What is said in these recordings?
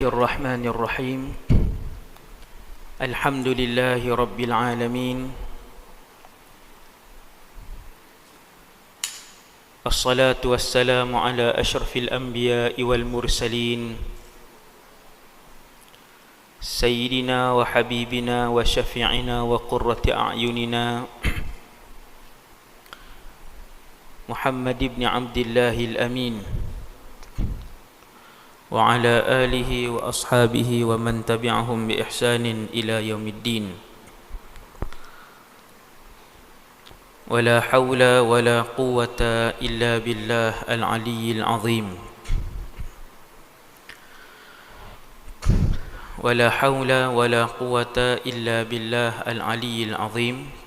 الرحمن الرحيم الحمد لله رب العالمين الصلاة والسلام على أشرف الأنبياء والمرسلين سيدنا وحبيبنا وشفيعنا وقرة أعيننا محمد بن عبد الله الأمين وعلى آله وأصحابه ومن تبعهم بإحسان إلى يوم الدين ولا حول ولا قوة إلا بالله العلي العظيم ولا حول ولا قوة إلا بالله العلي العظيم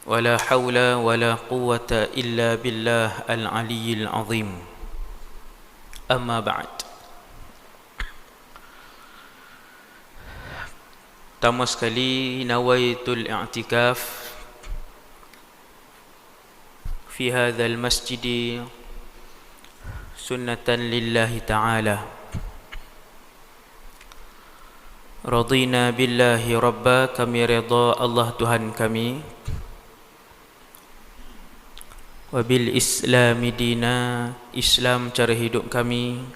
ولا حول ولا قوة إلا بالله العلي العظيم أما بعد. Pertama sekali, nawaitul i'tikaf fi hadzal masjid sunnatan lillahi ta'ala. Radina billahi rabba, kami redha Allah Tuhan kami. Wabil islami dina, Islam cara hidup kami.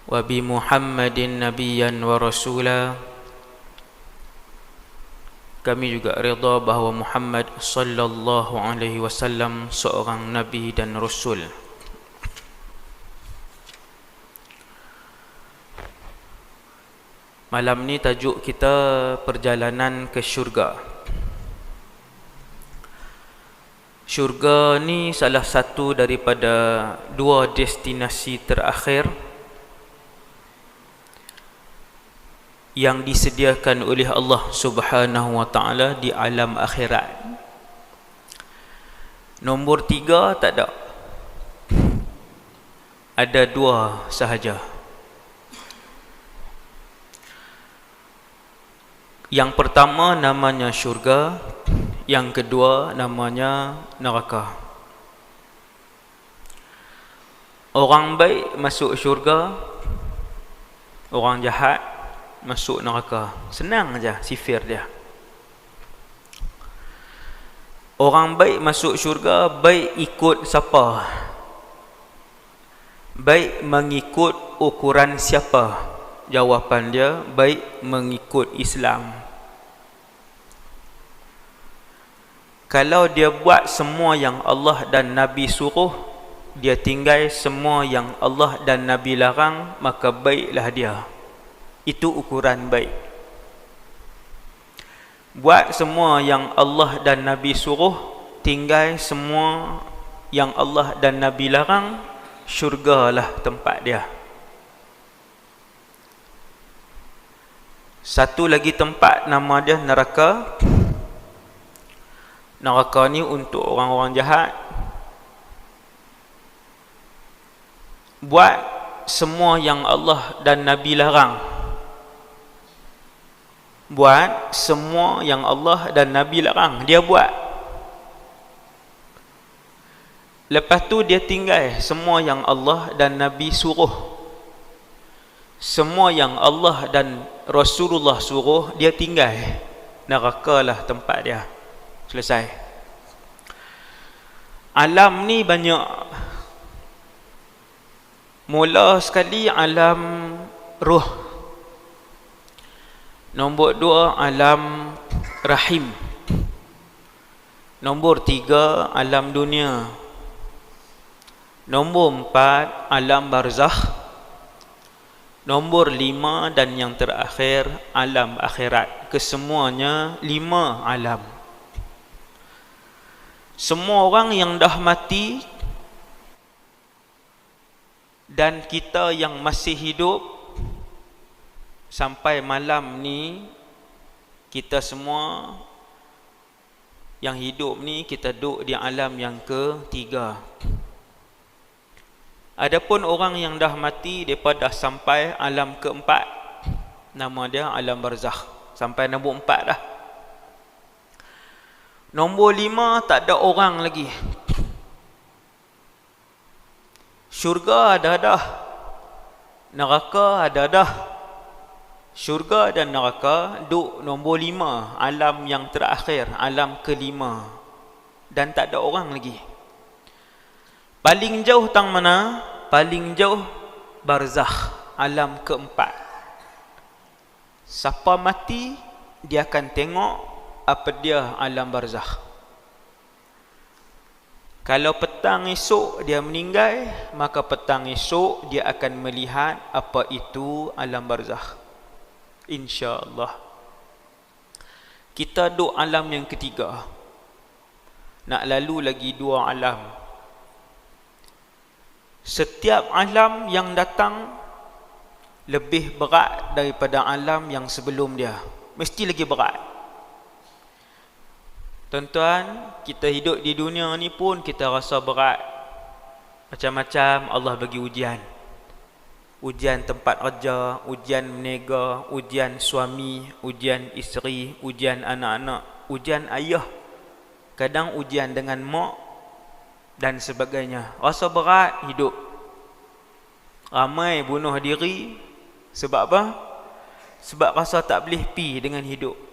Wabi Muhammadin nabiyyan wa rasula, kami juga redha bahawa Muhammad sallallahu alaihi wasallam seorang nabi dan rasul. Malam ni tajuk kita perjalanan ke syurga. Syurga ni salah satu daripada dua destinasi terakhir yang disediakan oleh Allah Subhanahu wa ta'ala di alam akhirat. Nombor 3 tak ada. Ada 2 sahaja. Yang pertama namanya syurga, yang kedua namanya neraka. Orang baik masuk syurga, orang jahat masuk neraka. Senang aja sifir dia. Orang baik masuk syurga, baik ikut siapa? Baik mengikut ukuran siapa? Jawapan dia, baik mengikut Islam. Kalau dia buat semua yang Allah dan Nabi suruh, dia tinggal semua yang Allah dan Nabi larang, maka baiklah dia. Itu ukuran baik. Buat semua yang Allah dan Nabi suruh, tinggal semua yang Allah dan Nabi larang, syurgalah tempat dia. Satu lagi tempat, nama dia neraka. Neraka ni untuk orang-orang jahat. Buat semua yang Allah dan Nabi larang. Buat semua yang Allah dan Nabi larang, dia buat. Lepas tu dia tinggal semua yang Allah dan Nabi suruh. Semua yang Allah dan Rasulullah suruh, dia tinggal. Nerakalah tempat dia. Selesai. Alam ni banyak. Mula sekali alam ruh. Nombor 2 alam rahim. Nombor 3 alam dunia. Nombor 4 alam barzakh. Nombor 5 dan yang terakhir alam akhirat. Kesemuanya 5 alam. Semua orang yang dah mati dan kita yang masih hidup, sampai malam ni kita semua yang hidup ni kita duduk di alam yang ketiga. Adapun orang yang dah mati, mereka dah sampai alam keempat, nama dia alam barzakh. Sampai nombor 4 dah. Nombor 5 tak ada orang lagi. Syurga ada dah, neraka ada dah. Syurga dan neraka duk nombor 5, alam yang terakhir, alam kelima, dan tak ada orang lagi. Paling jauh tang mana? Paling jauh barzakh, alam keempat. Siapa mati, dia akan tengok apa dia alam barzakh. Kalau petang esok dia meninggal, maka petang esok dia akan melihat apa itu alam barzakh. InsyaAllah. Kita duk alam yang ketiga. Nak lalu lagi 2 alam. Setiap alam yang datang lebih berat daripada alam yang sebelum dia. Mesti lagi berat. Tuan-tuan, kita hidup di dunia ni pun kita rasa berat. Macam-macam Allah bagi ujian. Ujian tempat kerja, ujian menega, ujian suami, ujian isteri, ujian anak-anak, ujian ayah. Kadang ujian dengan mak dan sebagainya. Rasa berat hidup. Ramai bunuh diri. Sebab apa? Sebab rasa tak boleh pi dengan hidup.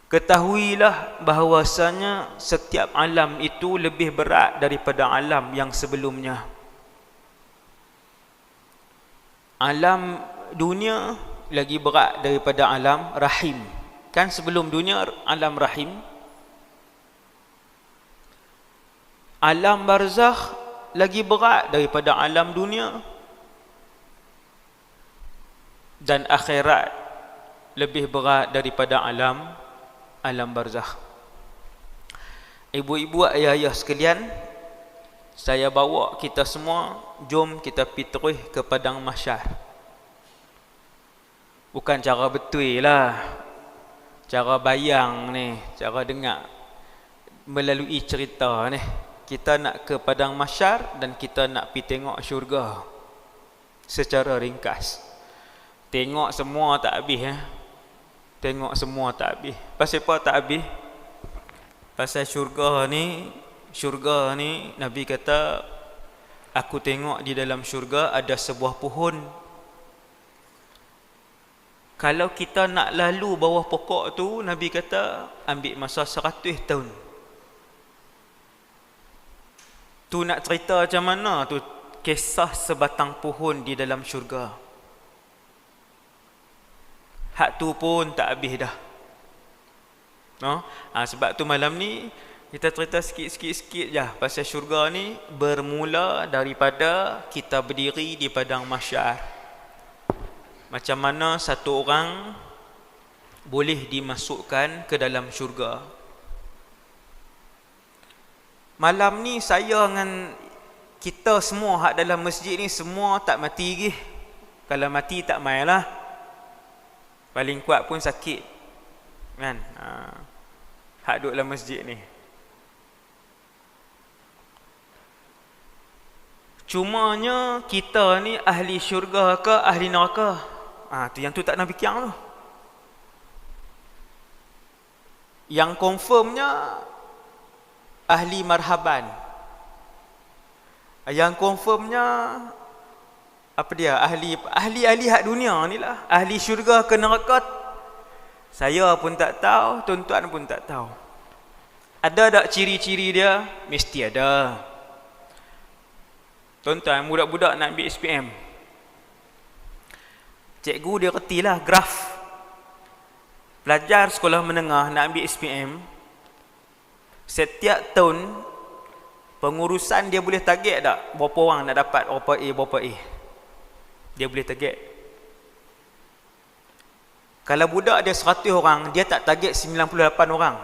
Ketahuilah bahawasanya setiap alam itu lebih berat daripada alam yang sebelumnya. Alam dunia lagi berat daripada alam rahim. Kan sebelum dunia alam rahim. Alam barzakh lagi berat daripada alam dunia. Dan akhirat lebih berat daripada alam barzakh. Ibu-ibu, ayah-ayah sekalian, saya bawa kita semua, jom kita pergi terus ke padang mahsyar. Bukan cara betul lah, cara bayang ni, cara dengar melalui cerita ni. Kita nak ke padang mahsyar dan kita nak pergi tengok syurga secara ringkas. Tengok semua tak habis Tengok semua tak habis. Pasal apa tak habis? Pasal syurga ni Nabi kata, aku tengok di dalam syurga ada sebuah pohon. Kalau kita nak lalu bawah pokok tu, Nabi kata ambil masa 100 tahun. Tu nak cerita macam mana tu kisah sebatang pohon di dalam syurga. Hak tu pun tak habis dah. Sebab tu malam ni kita cerita sikit-sikit je pasal syurga ni, bermula daripada kita berdiri di padang mahsyar. Macam mana satu orang boleh dimasukkan ke dalam syurga. Malam ni saya dengan kita semua hak dalam masjid ni semua tak mati lagi. Kalau mati tak main lah. Paling kuat pun sakit. Kan? Hak duduk dalam masjid ni. Cumanya kita ni ahli syurga ke ahli neraka? Yang tu tak nak fikir tu. Yang confirmnya ahli marhaban. Yang confirmnya apa dia? Ahli hak dunia ni lah. Ahli syurga ke neraka? Saya pun tak tahu, tuan-tuan pun tak tahu. Ada tak ciri-ciri dia? Mesti ada. Tuan-tuan, budak-budak nak ambil SPM. Cikgu dia retilah graf. Pelajar sekolah menengah nak ambil SPM. Setiap tahun, pengurusan dia boleh target tak? Berapa orang nak dapat berapa A. Dia boleh target. Kalau budak dia 100 orang, dia tak target 98 orang.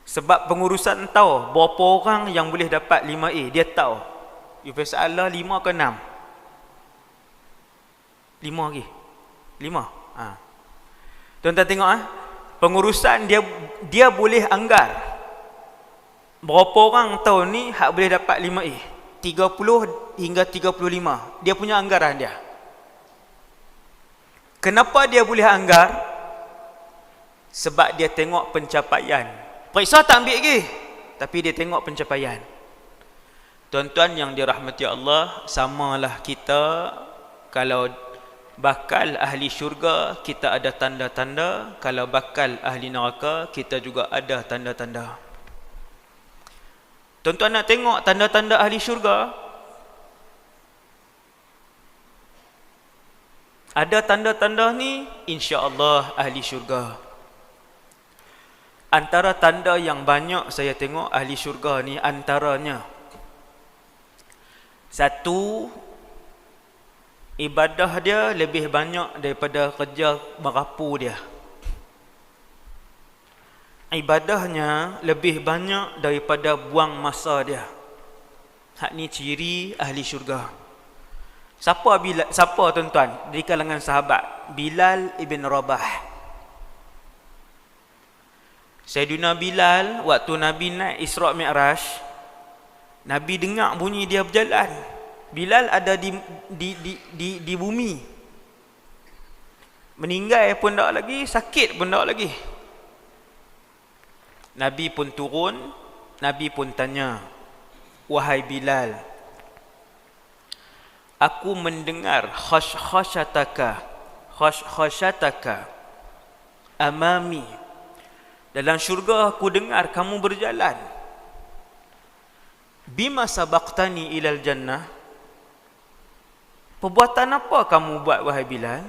Sebab pengurusan tahu berapa orang yang boleh dapat 5A. Dia tahu. Masalah 5 ke 6? 5 lagi. 5. Tuan-tuan tengok pengurusan dia boleh anggar. Berapa orang tahun ni hak boleh dapat 5A? 30 hingga 35. Dia punya anggaran dia. Kenapa dia boleh anggar? Sebab dia tengok pencapaian. Periksa tak ambil lagi, tapi dia tengok pencapaian. Tuan-tuan yang dirahmati Allah, samalah kita kalau bakal ahli syurga kita ada tanda-tanda, kalau bakal ahli neraka kita juga ada tanda-tanda. Tuan-tuan nak tengok tanda-tanda ahli syurga? Ada tanda-tanda ni, insya-Allah ahli syurga. Antara tanda yang banyak saya tengok ahli syurga ni, antaranya satu, ibadah dia lebih banyak daripada kerja merapu dia. Ibadahnya lebih banyak daripada buang masa dia. Hak ni ciri ahli syurga. Siapa tuan-tuan di kalangan sahabat? Bilal ibn Rabah. Sayyidina Bilal waktu Nabi naik Isra' Mi'raj, Nabi dengar bunyi dia berjalan. Bilal ada di bumi. Meninggal pun tak lagi, sakit pun tak lagi. Nabi pun turun, Nabi pun tanya, "Wahai Bilal, aku mendengar khashataka amami. Dalam syurga aku dengar kamu berjalan. Bima sabaqtani ilal jannah. Perbuatan apa kamu buat wahai Bilal?"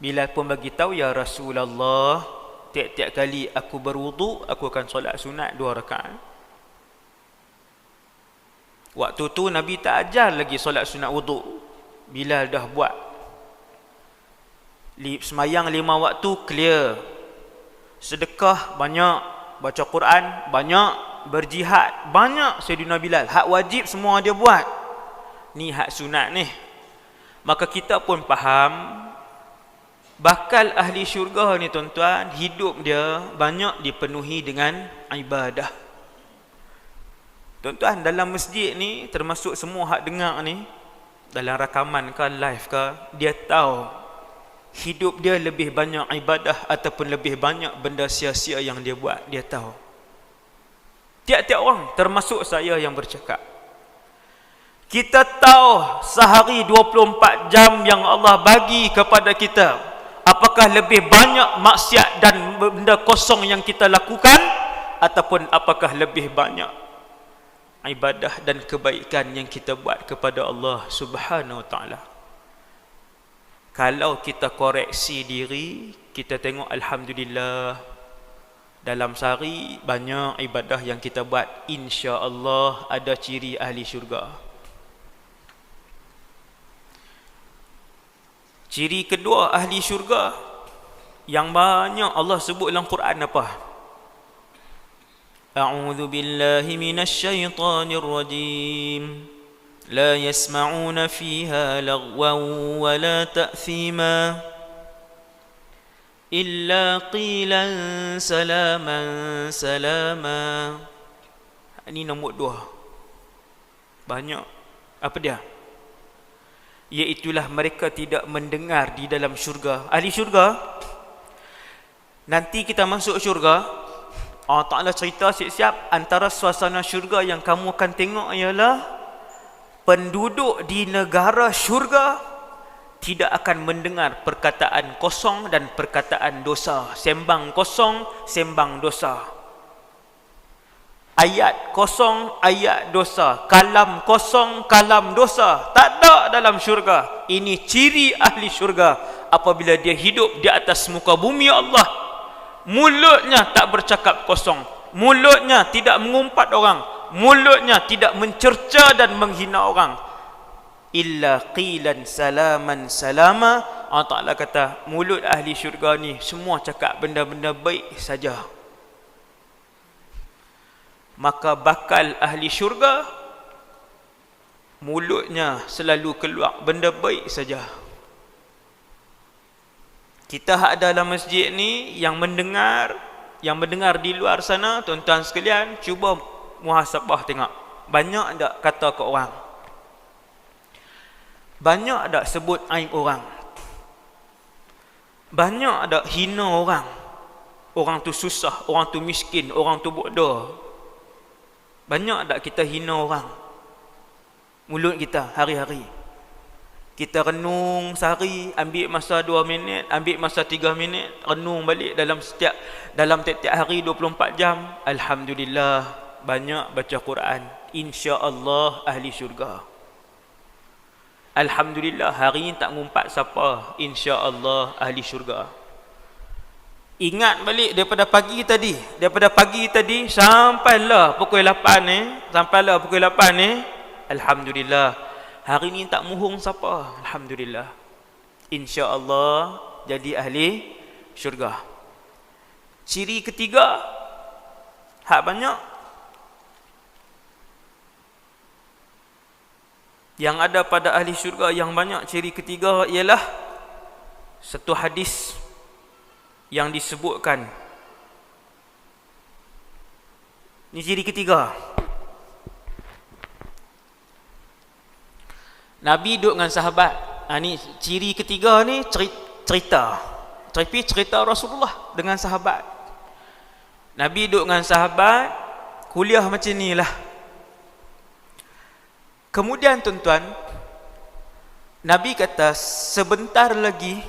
Bilal pun bagi tahu, "Ya Rasulullah, tiap-tiap kali aku berwuduk, aku akan solat sunat 2 rakaat." Waktu tu Nabi tak ajar lagi solat sunat wuduk. Bilal dah buat. Semayang 5 waktu clear. Sedekah banyak, baca Quran banyak, berjihad banyak Sayyidina Bilal. Hak wajib semua dia buat. Ni hak sunat ni. Maka kita pun faham bakal ahli syurga ni tuan-tuan, hidup dia banyak dipenuhi dengan ibadah. Tuan-tuan, dalam masjid ni, termasuk semua hak dengar ni, dalam rakaman ke live ke, dia tahu hidup dia lebih banyak ibadah ataupun lebih banyak benda sia-sia yang dia buat. Dia tahu. Tiap-tiap orang, termasuk saya yang bercakap, kita tahu sehari 24 jam yang Allah bagi kepada kita, apakah lebih banyak maksiat dan benda kosong yang kita lakukan, ataupun apakah lebih banyak ibadah dan kebaikan yang kita buat kepada Allah Subhanahu Wa Taala. Kalau kita koreksi diri, kita tengok alhamdulillah, dalam sehari banyak ibadah yang kita buat, insya-Allah ada ciri ahli syurga. Ciri kedua ahli syurga yang banyak Allah sebut dalam Quran apa? A'udzu billahi minasy syaithanir rajim. La yasma'una fiha lagwan wa la ta'thima illa qilan salaman salama. Ini nombor 2. Banyak. Apa dia? Iaitulah mereka tidak mendengar di dalam syurga. Ahli syurga, nanti kita masuk syurga, Allah Ta'ala cerita siap-siap, antara suasana syurga yang kamu akan tengok ialah penduduk di negara syurga tidak akan mendengar perkataan kosong dan perkataan dosa. Sembang kosong, sembang dosa. Ayat kosong, ayat dosa. Kalam kosong, kalam dosa. Tak ada dalam syurga. Ini ciri ahli syurga. Apabila dia hidup di atas muka bumi Allah, mulutnya tak bercakap kosong, mulutnya tidak mengumpat orang, mulutnya tidak mencerca dan menghina orang. Illa qilan salaman salama. Allah Ta'ala kata, mulut ahli syurga ni semua cakap benda-benda baik saja. Maka bakal ahli syurga, mulutnya selalu keluar benda baik saja. Kita hak dalam masjid ni yang mendengar di luar sana, tuan-tuan sekalian, cuba muhasabah tengok. Banyak tak kata ke orang? Banyak tak sebut aib orang? Banyak tak hina orang? Orang tu susah, orang tu miskin, orang tu bodoh. Banyak tak kita hina orang? mulut kita hari-hari. Kita renung sehari, ambil masa 2 minit, ambil masa 3 minit, renung balik dalam tiap-tiap hari 24 jam. Alhamdulillah, banyak baca Quran. Insya-Allah ahli syurga. Alhamdulillah, hari ni tak ngumpat siapa. Insya-Allah ahli syurga. Ingat balik daripada pagi tadi sampailah pukul 8 ni, alhamdulillah. Hari ni tak muhung siapa. Alhamdulillah. Insya-Allah jadi ahli syurga. Ciri ketiga, hak banyak yang ada pada ahli syurga yang banyak. Ciri ketiga ialah satu hadis yang disebutkan. Ini ciri ketiga. Nabi duduk dengan sahabat. Ni ciri ketiga ni, cerita Rasulullah dengan sahabat. Nabi duduk dengan sahabat, kuliah macam ni lah. Kemudian tuan-tuan, Nabi kata sebentar lagi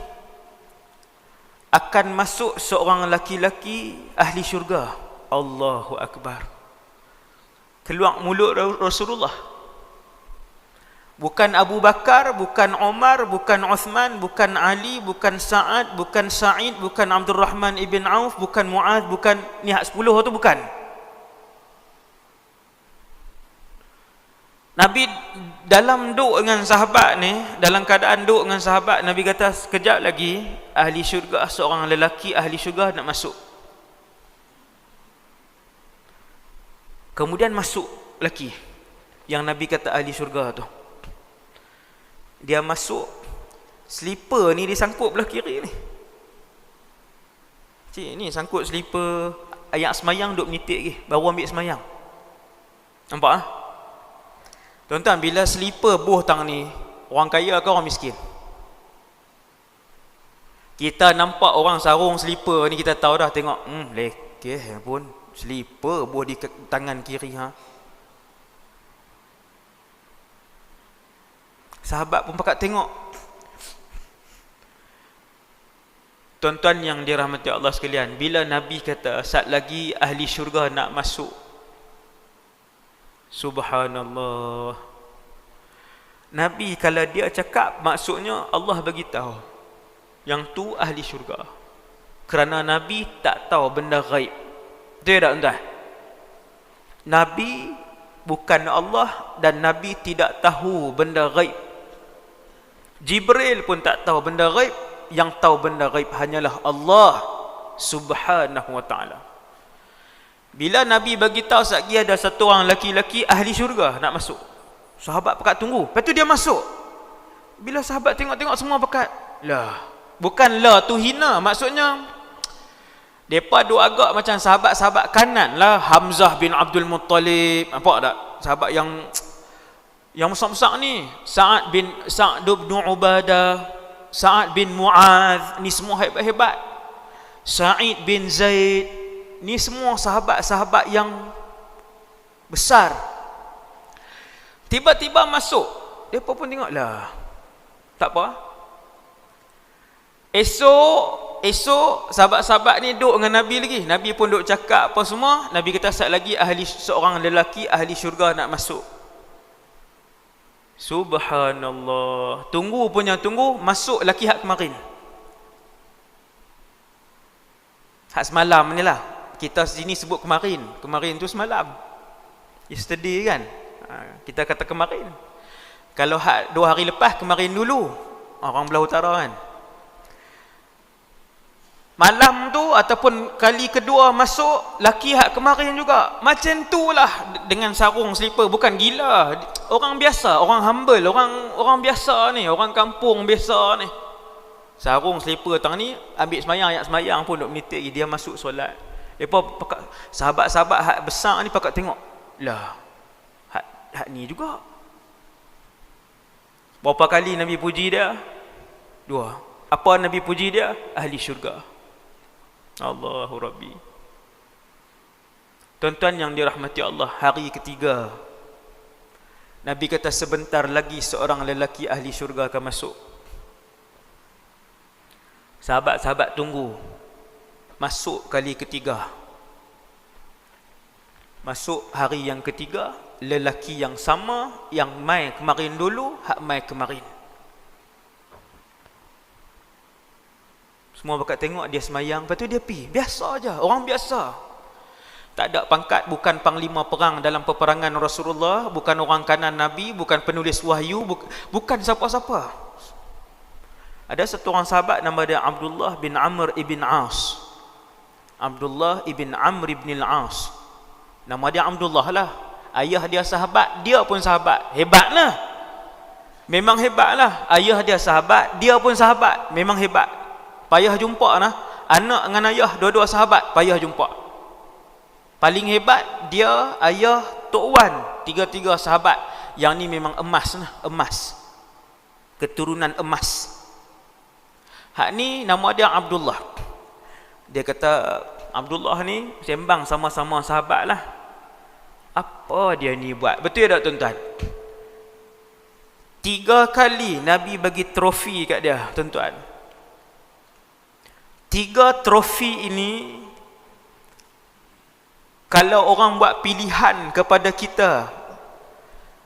akan masuk seorang laki-laki ahli syurga. Allahu Akbar. Keluar mulut Rasulullah. Bukan Abu Bakar, bukan Umar, bukan Uthman, bukan Ali, bukan Sa'ad, bukan Sa'id, bukan Abdul Rahman ibn Auf, bukan Mu'adh, bukan ni hak 10 tu bukan. Nabi dalam duduk dengan sahabat ni, dalam keadaan duduk dengan sahabat, Nabi kata sekejap lagi ahli syurga, seorang lelaki ahli syurga nak masuk. Kemudian masuk lelaki yang Nabi kata ahli syurga tu. Dia masuk, slipper ni disangkut belah kiri ni. Cik ni sangkut slipper, ayat semayang duk menitik lagi, baru ambil semayang. Nampak ah? Tuan-tuan, bila slipper buh tang ni, orang kaya ke orang miskin? Kita nampak orang sarung slipper ni, kita tahu dah, tengok, lekeh pun, slipper buh di tangan kiri ha. Sahabat pun pakat tengok. Tuan-tuan yang dirahmati Allah sekalian, bila Nabi kata saat lagi ahli syurga nak masuk, subhanallah. Nabi kalau dia cakap, maksudnya Allah bagi tahu yang tu ahli syurga. Kerana Nabi tak tahu benda ghaib. Betul tak tuan-tuan? Nabi bukan Allah dan Nabi tidak tahu benda ghaib. Jibril pun tak tahu benda ghaib. Yang tahu benda ghaib hanyalah Allah subhanahu wa ta'ala. Bila Nabi bagi tahu sekali ada satu orang lelaki ahli syurga nak masuk, sahabat pekat tunggu. Lepas tu dia masuk. Bila sahabat tengok-tengok semua pekat, lah, bukan lah tu hina, maksudnya depa duk agak macam sahabat-sahabat kanan lah. Hamzah bin Abdul Muttalib, nampak tak? Sahabat yang besar-besar ni, Sa'ad bin Ubadah, Sa'ad bin Mu'adh, ni semua hebat-hebat. Sa'id bin Zaid, ni semua sahabat-sahabat yang besar. Tiba-tiba masuk, depa pun tengoklah, tak apa. Esok sahabat-sahabat ni duduk dengan Nabi lagi. Nabi pun duduk cakap apa semua. Nabi kata saat lagi seorang lelaki ahli syurga nak masuk. Subhanallah. Tunggu punya tunggu, masuk lelaki hak kemarin. Hak semalam ni lah. Kita sini sebut kemarin. Kemarin tu semalam. Yesterday kan. Kita kata kemarin. Kalau hak 2 hari lepas, kemarin dulu. Orang belah utara kan. Malam tu ataupun kali kedua masuk, laki hak kemarin juga. Macam tu lah dengan sarung slipper. Bukan gila. Orang biasa, orang humble, orang biasa ni, orang kampung biasa ni. Sarung slipper tang ni, ambil semayang, ayat semayang pun duk menitik dia masuk solat. Depa sahabat-sahabat hak besar ni pakat tengok. Lah, hak ni juga. Berapa kali Nabi puji dia? 2. Apa Nabi puji dia? Ahli syurga. Allahu Rabbi. Tuan-tuan yang dirahmati Allah, hari ketiga Nabi kata sebentar lagi seorang lelaki ahli syurga akan masuk. Sahabat-sahabat tunggu. Masuk kali ketiga. Masuk hari yang ketiga, lelaki yang sama, yang mai kemarin dulu, hak mai kemarin. Semua bakat tengok dia semayang, lepas tu dia pi. Biasa aja, orang biasa. Tak ada pangkat, bukan panglima perang dalam peperangan Rasulullah, bukan orang kanan Nabi, bukan penulis wahyu, bukan siapa-siapa. Ada satu orang sahabat nama dia Abdullah bin Amr ibn As. Abdullah ibn Amr ibn al-As. Nama dia Abdullah lah. Ayah dia sahabat, dia pun sahabat. Hebatlah. Memang hebatlah. Ayah dia sahabat, dia pun sahabat. Memang hebat. Payah jumpa lah. Anak dengan ayah, dua-dua sahabat, payah jumpa. Paling hebat, dia, ayah, Tok Wan. Tiga-tiga sahabat. Yang ni memang emas lah. Emas. Keturunan emas. Hak ni nama dia Abdullah. Dia kata, Abdullah ni sembang sama-sama sahabat lah. Apa dia ni buat? Betul tak tuan-tuan? 3 kali Nabi bagi trofi kat dia, tuan-tuan. 3 trofi ini, kalau orang buat pilihan kepada kita,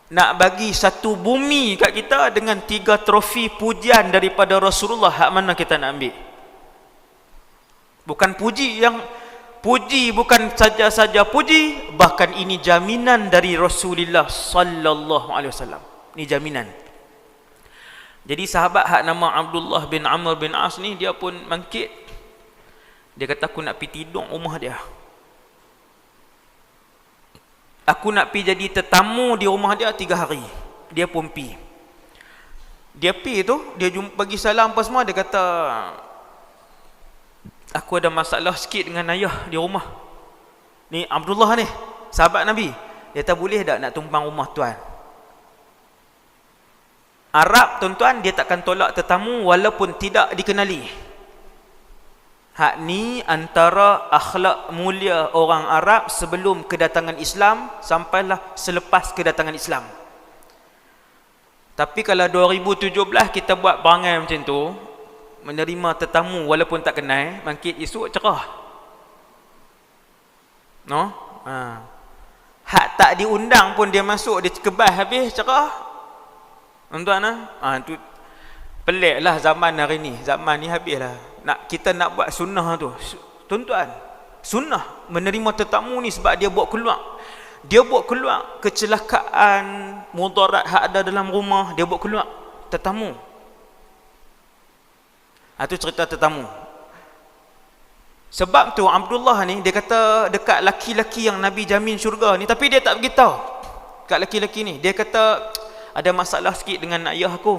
nak bagi satu bumi kat kita dengan 3 trofi pujian daripada Rasulullah, hak mana kita nak ambil? Bukan puji yang puji, bukan saja-saja puji, bahkan ini jaminan dari Rasulullah sallallahu alaihi wasallam. Ini jaminan. Jadi sahabat hak nama Abdullah bin Amr bin As ni, dia pun bangkit. Dia kata, aku nak pergi tidur rumah dia. Aku nak pergi jadi tetamu di rumah dia 3 hari. Dia pun pergi. Dia pergi tu, dia bagi salam apa semua, dia kata, aku ada masalah sikit dengan ayah di rumah. Ni Abdullah ni, sahabat Nabi. Dia kata, boleh tak nak tumpang rumah tuan? Arab tuan-tuan, dia takkan tolak tetamu walaupun tidak dikenali. Hak ni antara akhlak mulia orang Arab sebelum kedatangan Islam sampailah selepas kedatangan Islam. Tapi kalau 2017 kita buat perangai macam tu, menerima tetamu walaupun tak kenal, bangkit esok cerah. No? Hak tak diundang pun dia masuk, dia kebas habis cerah. Tuan-tuan tu peliklah zaman hari ni. Zaman ni habislah. Kita nak buat sunnah tu. Tuan-tuan, sunnah menerima tetamu ni sebab dia buat keluar. Dia buat keluar kecelakaan, mudarat hak ada dalam rumah, dia buat keluar tetamu. Itu cerita tetamu. Sebab tu Abdullah ni, dia kata dekat laki-laki yang Nabi jamin syurga ni, tapi dia tak beritahu kat laki-laki ni. Dia kata, ada masalah sikit dengan ayah aku,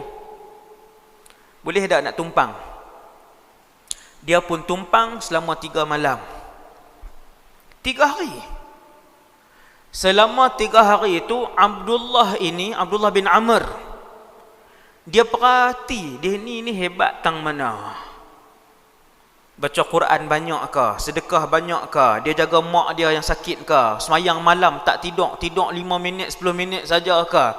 boleh tak nak tumpang? Dia pun tumpang selama 3 malam 3 hari. Selama 3 hari itu Abdullah ini, Abdullah bin Amr, dia perhati, dia ni hebat tang mana. Baca Quran banyak ke? Sedekah banyak ke? Dia jaga mak dia yang sakit ke? Semayang malam tak tidur 5 minit 10 minit saja ke?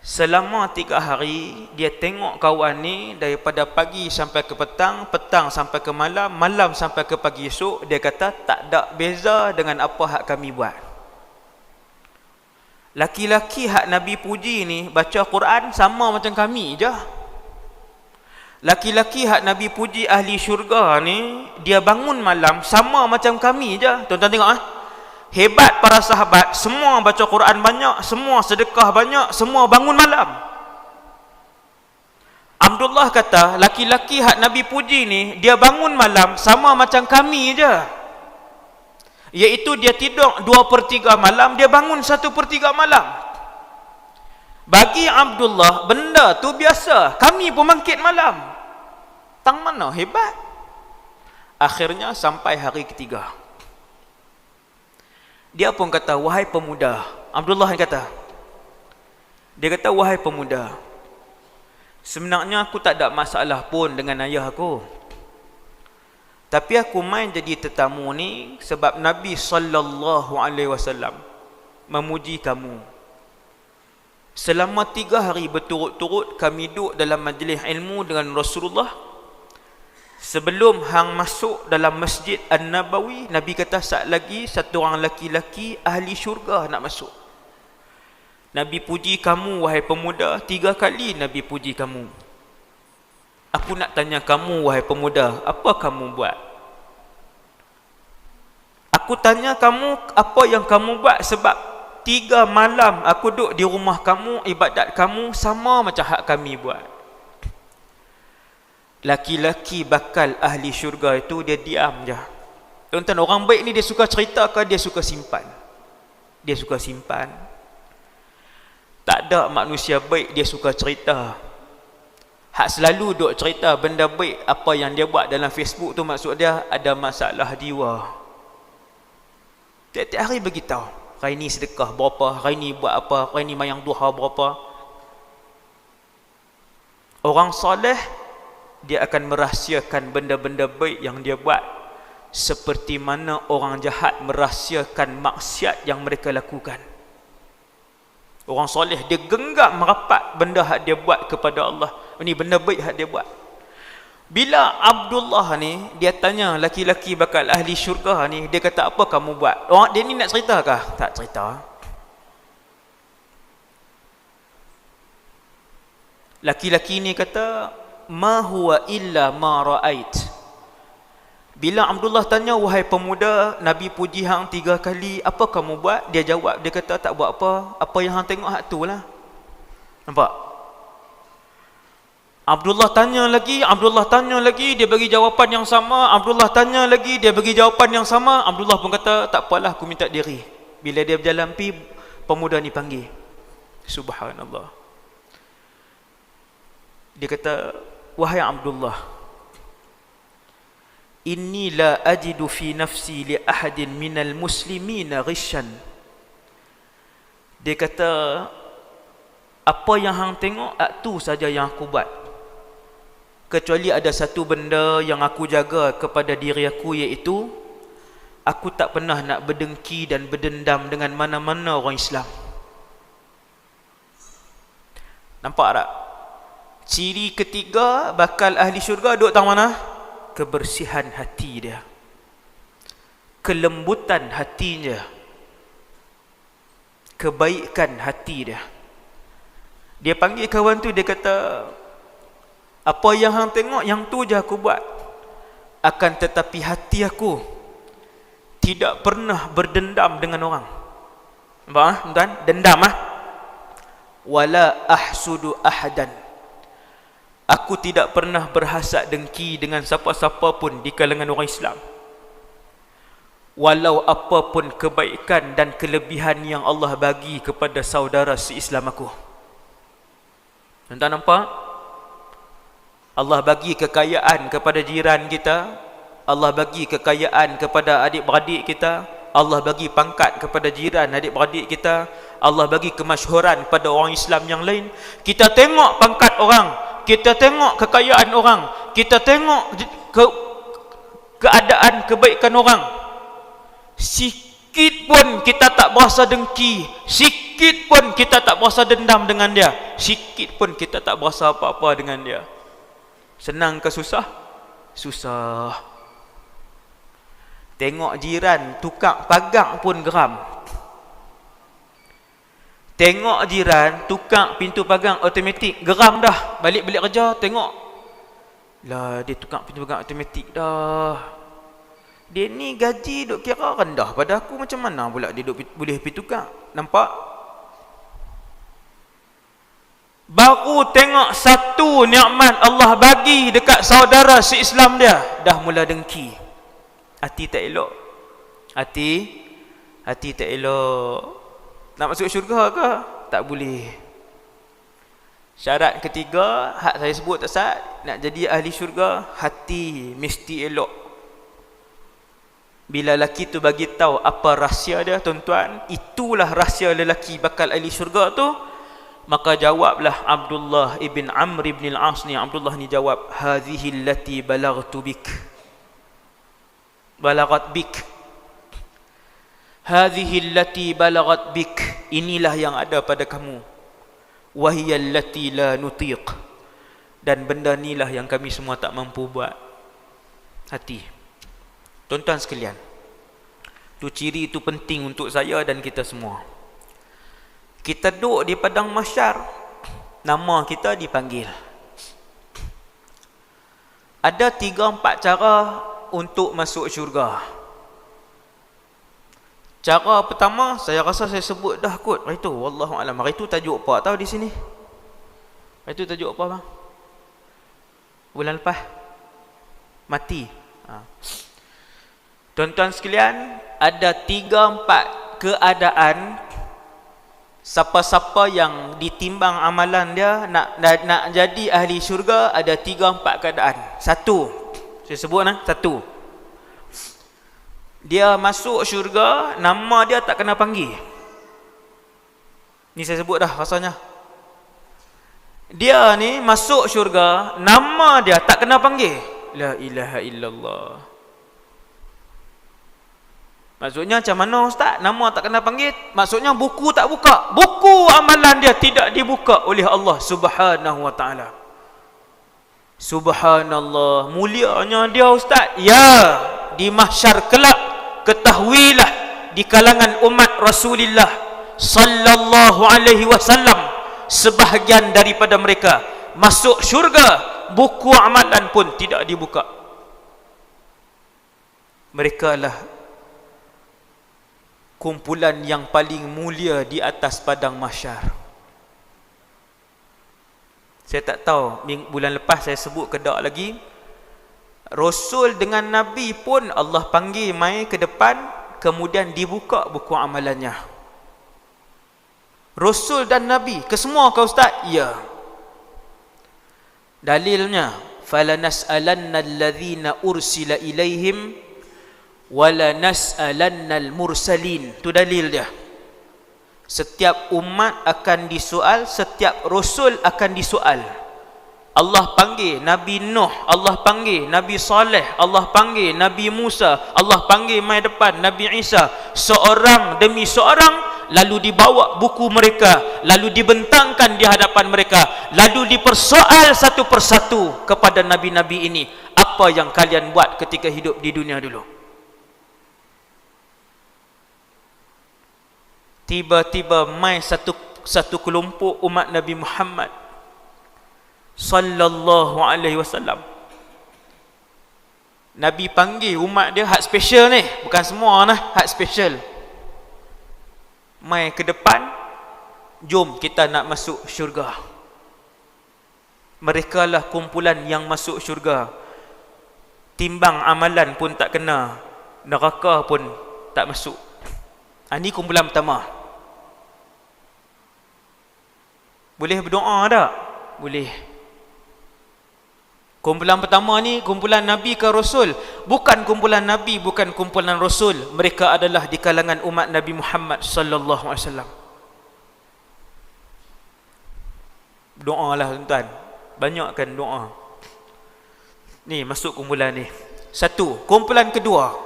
Selama 3 hari dia tengok kawan ni daripada pagi sampai ke petang, petang sampai ke malam, malam sampai ke pagi esok. Dia kata tak ada beza dengan apa hak kami buat. Laki-laki hak Nabi puji ni baca Quran sama macam kami je. Laki-laki hak Nabi puji ahli syurga ni, dia bangun malam sama macam kami je. Tuan-tuan tengok hebat para sahabat, semua baca Quran banyak, semua sedekah banyak, semua bangun malam. Abdullah kata, laki-laki hak Nabi puji ni, dia bangun malam sama macam kami je. Iaitu dia tidur 2/3 malam, dia bangun 1/3 malam. Bagi Abdullah, benda tu biasa. Kami pun bangkit malam. Tang mana hebat. Akhirnya sampai hari ketiga. Dia pun kata, wahai pemuda. Abdullah yang kata. Dia kata, wahai pemuda, sebenarnya aku tak ada masalah pun dengan ayah aku. Tapi aku main jadi tetamu ni sebab Nabi sallallahu alaihi wasallam memuji kamu. selama 3 hari berturut-turut kami duduk dalam majlis ilmu dengan Rasulullah. Sebelum hang masuk dalam Masjid An-Nabawi, Nabi kata saat lagi satu orang laki-laki ahli syurga nak masuk. Nabi puji kamu wahai pemuda. 3 kali Nabi puji kamu. Aku nak tanya kamu wahai pemuda, apa kamu buat? Aku tanya kamu apa yang kamu buat, sebab 3 malam aku duduk di rumah kamu, ibadat kamu sama macam hak kami buat. Laki-laki bakal ahli syurga itu dia diam je. Tuan-tuan, orang baik ni dia suka cerita ke dia suka simpan? Dia suka simpan. Tak ada manusia baik dia suka cerita. Hak selalu duk cerita benda baik apa yang dia buat dalam Facebook tu, maksud dia ada masalah jiwa. Tiap-tiap hari beritahu, hari ni sedekah berapa, hari ni buat apa, hari ni mayang duha berapa. Orang soleh dia akan merahsiakan benda-benda baik yang dia buat, seperti mana orang jahat merahsiakan maksiat yang mereka lakukan. Orang soleh dia genggam merapat benda hak dia buat kepada Allah. Ini benda baik hak dia buat. Bila Abdullah ni dia tanya laki-laki bakal ahli syurga ni, dia kata apa kamu buat? Orang dia ni nak cerita kah? Tak cerita. Laki-laki ni kata ma huwa illa ma ra'ait. Bila Abdullah tanya wahai pemuda, Nabi puji hang 3 kali, apa kamu buat? Dia jawab, dia kata tak buat apa, apa yang hang tengok hak tu lah. Nampak? Abdullah tanya lagi, dia bagi jawapan yang sama. Abdullah tanya lagi, dia bagi jawapan yang sama. Abdullah pun kata tak apalah, aku minta diri. Bila dia berjalan pi, pemuda ni panggil. Subhanallah. Dia kata, wahai Abdullah, inni la ajidu fi nafsi li ahadin minal muslimina ghishan. Dia kata, apa yang hang tengok, tu saja yang aku buat. Kecuali ada satu benda yang aku jaga kepada diri aku, iaitu aku tak pernah nak berdengki dan berdendam dengan mana-mana orang Islam. Nampak tak? Ciri ketiga bakal ahli syurga duduk tang mana? Kebersihan hati dia, kelembutan hatinya, kebaikan hati dia. Dia panggil kawan tu, dia kata, apa yang hang tengok, yang tu je aku buat. Akan tetapi hati aku tidak pernah berdendam dengan orang. Nampak tuan? Dendam wala ahsudu ahadan. Aku tidak pernah berhasad dengki dengan siapa-siapa pun di kalangan orang Islam, walau apapun kebaikan dan kelebihan yang Allah bagi kepada saudara se-Islam aku. Tuan-tuan nampak? Allah bagi kekayaan kepada jiran kita, Allah bagi kekayaan kepada adik-beradik kita, Allah bagi pangkat kepada jiran adik-beradik kita, Allah bagi kemasyhuran kepada orang Islam yang lain. Kita tengok pangkat orang, kita tengok kekayaan orang, kita tengok keadaan kebaikan orang, sikit pun kita tak berasa dengki, sikit pun kita tak berasa dendam dengan dia, sikit pun kita tak berasa apa-apa dengan dia. Senang ke susah? Susah. Tengok jiran tukang pagar pun geram. Tengok jiran tukang pintu pagar automatik, geram dah. Balik-balik kerja tengok, lah dia tukang pintu pagar automatik dah. Dia ni gaji duk kira rendah pada aku, macam mana pula dia duk boleh pergi tukang? Nampak? Baru tengok satu nikmat Allah bagi dekat saudara se-Islam dia, dah mula dengki. Hati tak elok. Hati tak elok. Nak masuk syurga ke? Tak boleh. Syarat ketiga, hak saya sebut tak sah, nak jadi ahli syurga, hati mesti elok. Bila lelaki tu bagi tahu apa rahsia dia, tuan-tuan, itulah rahsia lelaki bakal ahli syurga tu. Maka jawablah Abdullah ibn Amr ibn al-As ni, Abdullah ni jawab, hadhihi allati balaghtu bik. Balaghat bik. Hadhihi allati balaghat bik. Inilah yang ada pada kamu. wa hiya allati la nutiq, dan benda inilah yang kami semua tak mampu buat. Hati. Tuan-tuan sekalian, tu ciri itu penting untuk saya dan kita semua. Kita duduk di padang mahsyar, nama kita dipanggil. Ada 3-4 cara untuk masuk syurga. Cara pertama, saya rasa saya sebut dah kot hari tu, wallahu alam. Hari tu tajuk apa tahu di sini? Hari tu tajuk apa bang? Bulan lepas? Mati. Tuan-tuan sekalian, ada 3-4 keadaan siapa-siapa yang ditimbang amalan dia nak jadi ahli syurga. Ada 3-4 keadaan. Satu, saya sebut satu, dia masuk syurga, nama dia tak kena panggil. Ni saya sebut dah rasanya. Dia ni masuk syurga, nama dia tak kena panggil. La ilaha illallah. Maksudnya macam mana ustaz? Nama tak kena panggil? Maksudnya buku tak buka. Buku amalan dia tidak dibuka oleh Allah Subhanahu wa taala. Subhanallah, mulianya dia ustaz. Ya, di mahsyar kelak, ketahuilah di kalangan umat Rasulullah sallallahu alaihi wasallam, sebahagian daripada mereka masuk syurga, buku amalan pun tidak dibuka. Mereka lah kumpulan yang paling mulia di atas padang mahsyar. Saya tak tahu, bulan lepas saya sebut ke tak lagi, Rasul dengan Nabi pun Allah panggil mai ke depan, kemudian dibuka buku amalannya. Rasul dan Nabi, kesemua kau ustaz? Ya. Dalilnya, falanas'alanna alladhina ursila ilaihim walanas'alannal mursalin. Tu dalil dia. Setiap umat akan disoal, setiap rasul akan disoal. Allah panggil Nabi Nuh, Allah panggil Nabi Saleh, Allah panggil Nabi Musa, Allah panggil mai depan Nabi Isa, seorang demi seorang. Lalu dibawa buku mereka, lalu dibentangkan di hadapan mereka, lalu dipersoal satu persatu kepada nabi-nabi ini, apa yang kalian buat ketika hidup di dunia dulu. Tiba-tiba mai satu kelompok umat Nabi Muhammad sallallahu alaihi wasallam. Nabi panggil umat dia, hak special ni, bukan semua hak special. Mai ke depan, jom kita nak masuk syurga. Mereka lah kumpulan yang masuk syurga. Timbang amalan pun tak kena, neraka pun tak masuk. Ini kumpulan pertama. Boleh berdoa tak? Boleh. Kumpulan pertama ni kumpulan Nabi ke Rasul? Bukan kumpulan Nabi, bukan kumpulan Rasul. Mereka adalah di kalangan umat Nabi Muhammad sallallahu alaihi wasallam. Doalah tuan-tuan. Banyakkan doa. Ni masuk kumpulan ni. Satu, kumpulan kedua.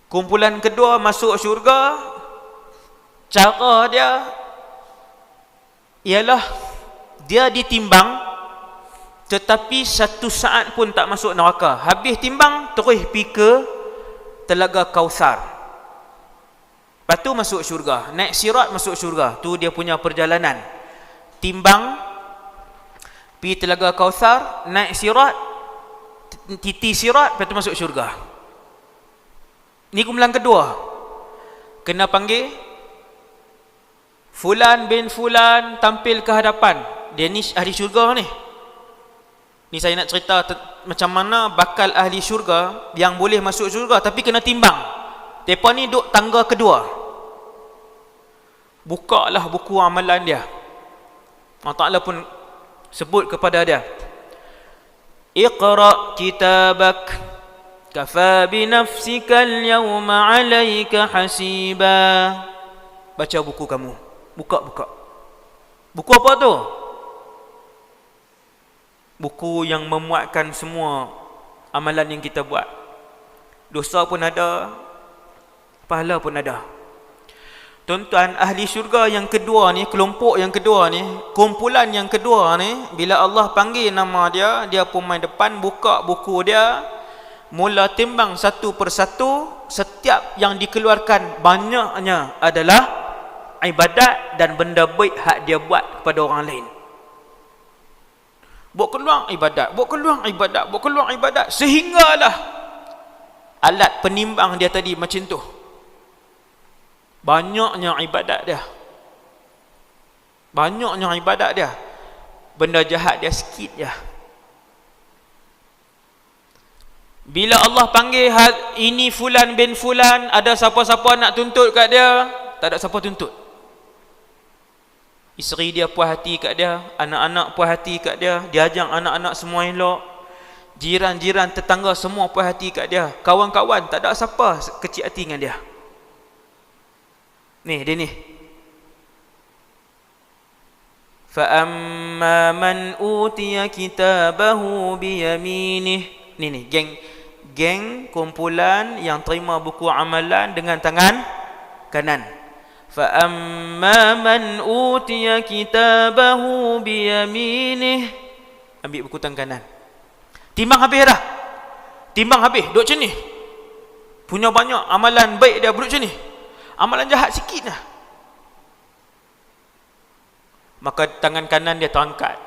Kumpulan kedua masuk syurga. Cara dia ialah dia ditimbang, tetapi satu saat pun tak masuk neraka. Habis timbang, terus pergi ke Telaga Kautsar. Lepas tu masuk syurga. Naik sirat masuk syurga. Tu dia punya perjalanan. Timbang, pergi Telaga Kautsar, naik sirat, titi sirat, lepas tu masuk syurga. Ni kumpulan kedua. Kena panggil Fulan bin Fulan tampil ke hadapan. Dia ni ahli syurga ni. Ni saya nak cerita macam mana bakal ahli syurga yang boleh masuk syurga tapi kena timbang. Mereka ni duduk tangga kedua. Bukalah buku amalan dia. Allah Ta'ala pun sebut kepada dia, Iqra' kitabak kafa binafsika al-yawma 'alayka hasiba. Baca buku kamu. Buka. Buku apa tu? Buku yang memuatkan semua amalan yang kita buat. Dosa pun ada, pahala pun ada. Tuan-tuan, ahli syurga yang kedua ni, kelompok yang kedua ni, kumpulan yang kedua ni, bila Allah panggil nama dia, dia pun main depan, buka buku dia, mula timbang satu persatu. Setiap yang dikeluarkan banyaknya adalah ibadat dan benda baik hak dia buat kepada orang lain. Buat keluar ibadat, buat keluar ibadat, buat keluar ibadat, sehinggalah alat penimbang dia tadi macam tu. Banyaknya ibadat dia. Banyaknya ibadat dia. Benda jahat dia sikit je. Bila Allah panggil ini fulan bin fulan, ada siapa-siapa nak tuntut kat dia? Tak ada siapa tuntut. Isteri dia puas hati kat dia, anak-anak puas hati kat dia, dia ajak anak-anak semua elok. Jiran-jiran, tetangga semua puas hati kat dia. Kawan-kawan, tak ada siapa kecil hati dengan dia. Ni, dia ni. فَأَمَّا مَنْ أُوتِيَ كِتَابَهُ بِيَمِينِهِ. Ni, geng kumpulan yang terima buku amalan dengan tangan kanan. فَأَمَّا مَنْ أُوتِيَ كِتَابَهُ بِيَمِينِهِ. Ambil buku tangan kanan. Timbang habis dah. Timbang habis, duduk macam ni. Punya banyak amalan baik dia, duduk macam ni. Amalan jahat sikit lah. Maka tangan kanan dia terangkat.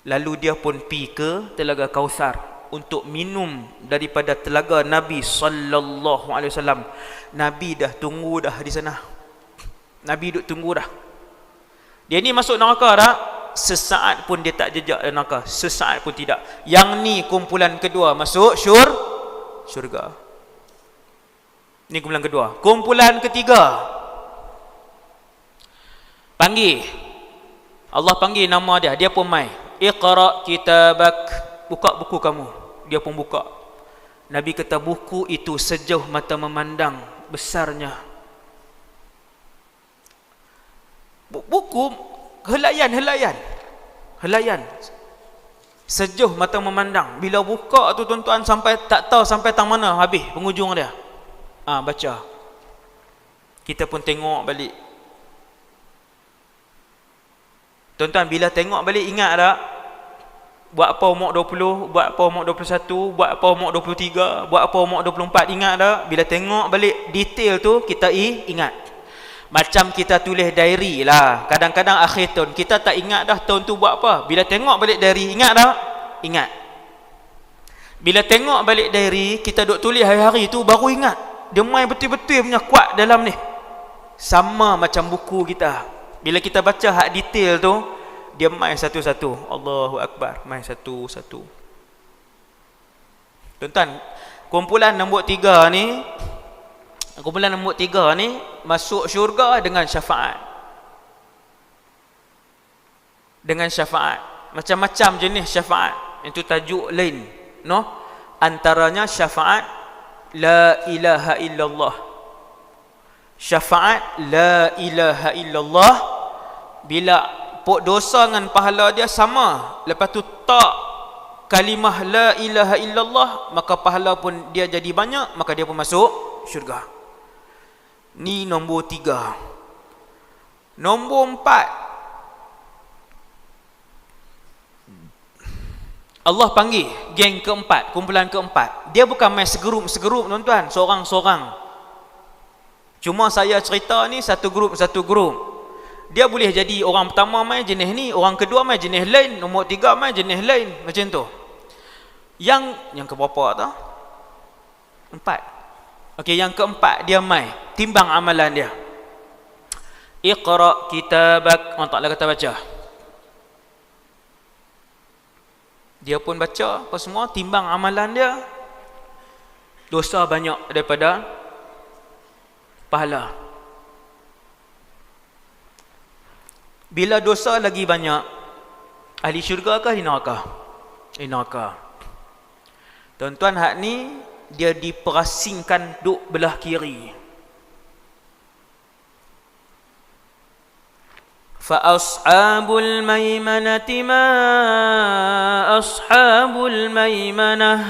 Lalu dia pun pergi ke Telaga Kausar untuk minum daripada telaga Nabi sallallahu alaihi wasallam. Nabi dah tunggu dah di sana. Nabi duduk tunggu dah. Dia ni masuk neraka dah. Sesaat pun dia tak jejak dalam neraka. Sesaat pun tidak. Yang ni kumpulan kedua masuk syurga. Ini kumpulan kedua. Kumpulan ketiga, panggil. Allah panggil nama dia, dia pun mai. Iqra kitabak. Buka buku kamu. Dia pun buka. Nabi kata buku itu sejauh mata memandang besarnya. Buku helaian. Sejauh mata memandang. Bila buka tu tuan-tuan, sampai tak tahu sampai tang mana habis penghujung dia. Baca. Kita pun tengok balik. Tuan-tuan, bila tengok balik ingat tak? Buat apa umur 20, buat apa umur 21, buat apa umur 23, buat apa umur 24, ingat tak? Bila tengok balik detail tu, kita ingat. Macam kita tulis diary lah. Kadang-kadang akhir tahun, kita tak ingat dah tahun tu buat apa. Bila tengok balik diary, ingat tak? Ingat. Bila tengok balik diary, kita duk tulis hari-hari tu, baru ingat. Dia main betul-betul punya kuat dalam ni. Sama macam buku kita. Bila kita baca hak detail tu, dia main satu-satu. Allahu Akbar, main satu-satu. Tuan-tuan, kumpulan nombor 3 ni, masuk syurga dengan syafaat. Dengan syafaat. Macam-macam jenis syafaat. Itu tajuk lain, no? Antaranya syafaat la ilaha illallah. Syafaat la ilaha illallah, bila pok dosa dengan pahala dia sama, lepas tu tak kalimah la ilaha illallah, maka pahala pun dia jadi banyak, maka dia pun masuk syurga. Ni nombor 3. Nombor 4, Allah panggil geng keempat, kumpulan keempat. Dia bukan main segerup tuan-tuan, seorang-seorang. Cuma saya cerita ni satu grup. Dia boleh jadi orang pertama main jenis ni, orang kedua main jenis lain, nombor 3 main jenis lain, macam tu. Yang keberapa tau? 4. Okey, yang keempat dia main timbang amalan dia. Iqra kitabak. Allah Ta'ala kata baca. Dia pun baca apa semua, timbang amalan dia. Dosa banyak daripada pahala. Bila dosa lagi banyak, ahli syurga ke ahli neraka? Ahli neraka. Tuan-tuan, hak ni dia diperasingkan duk belah kiri. Fa ashabul maimanati ma ashabul maimanah.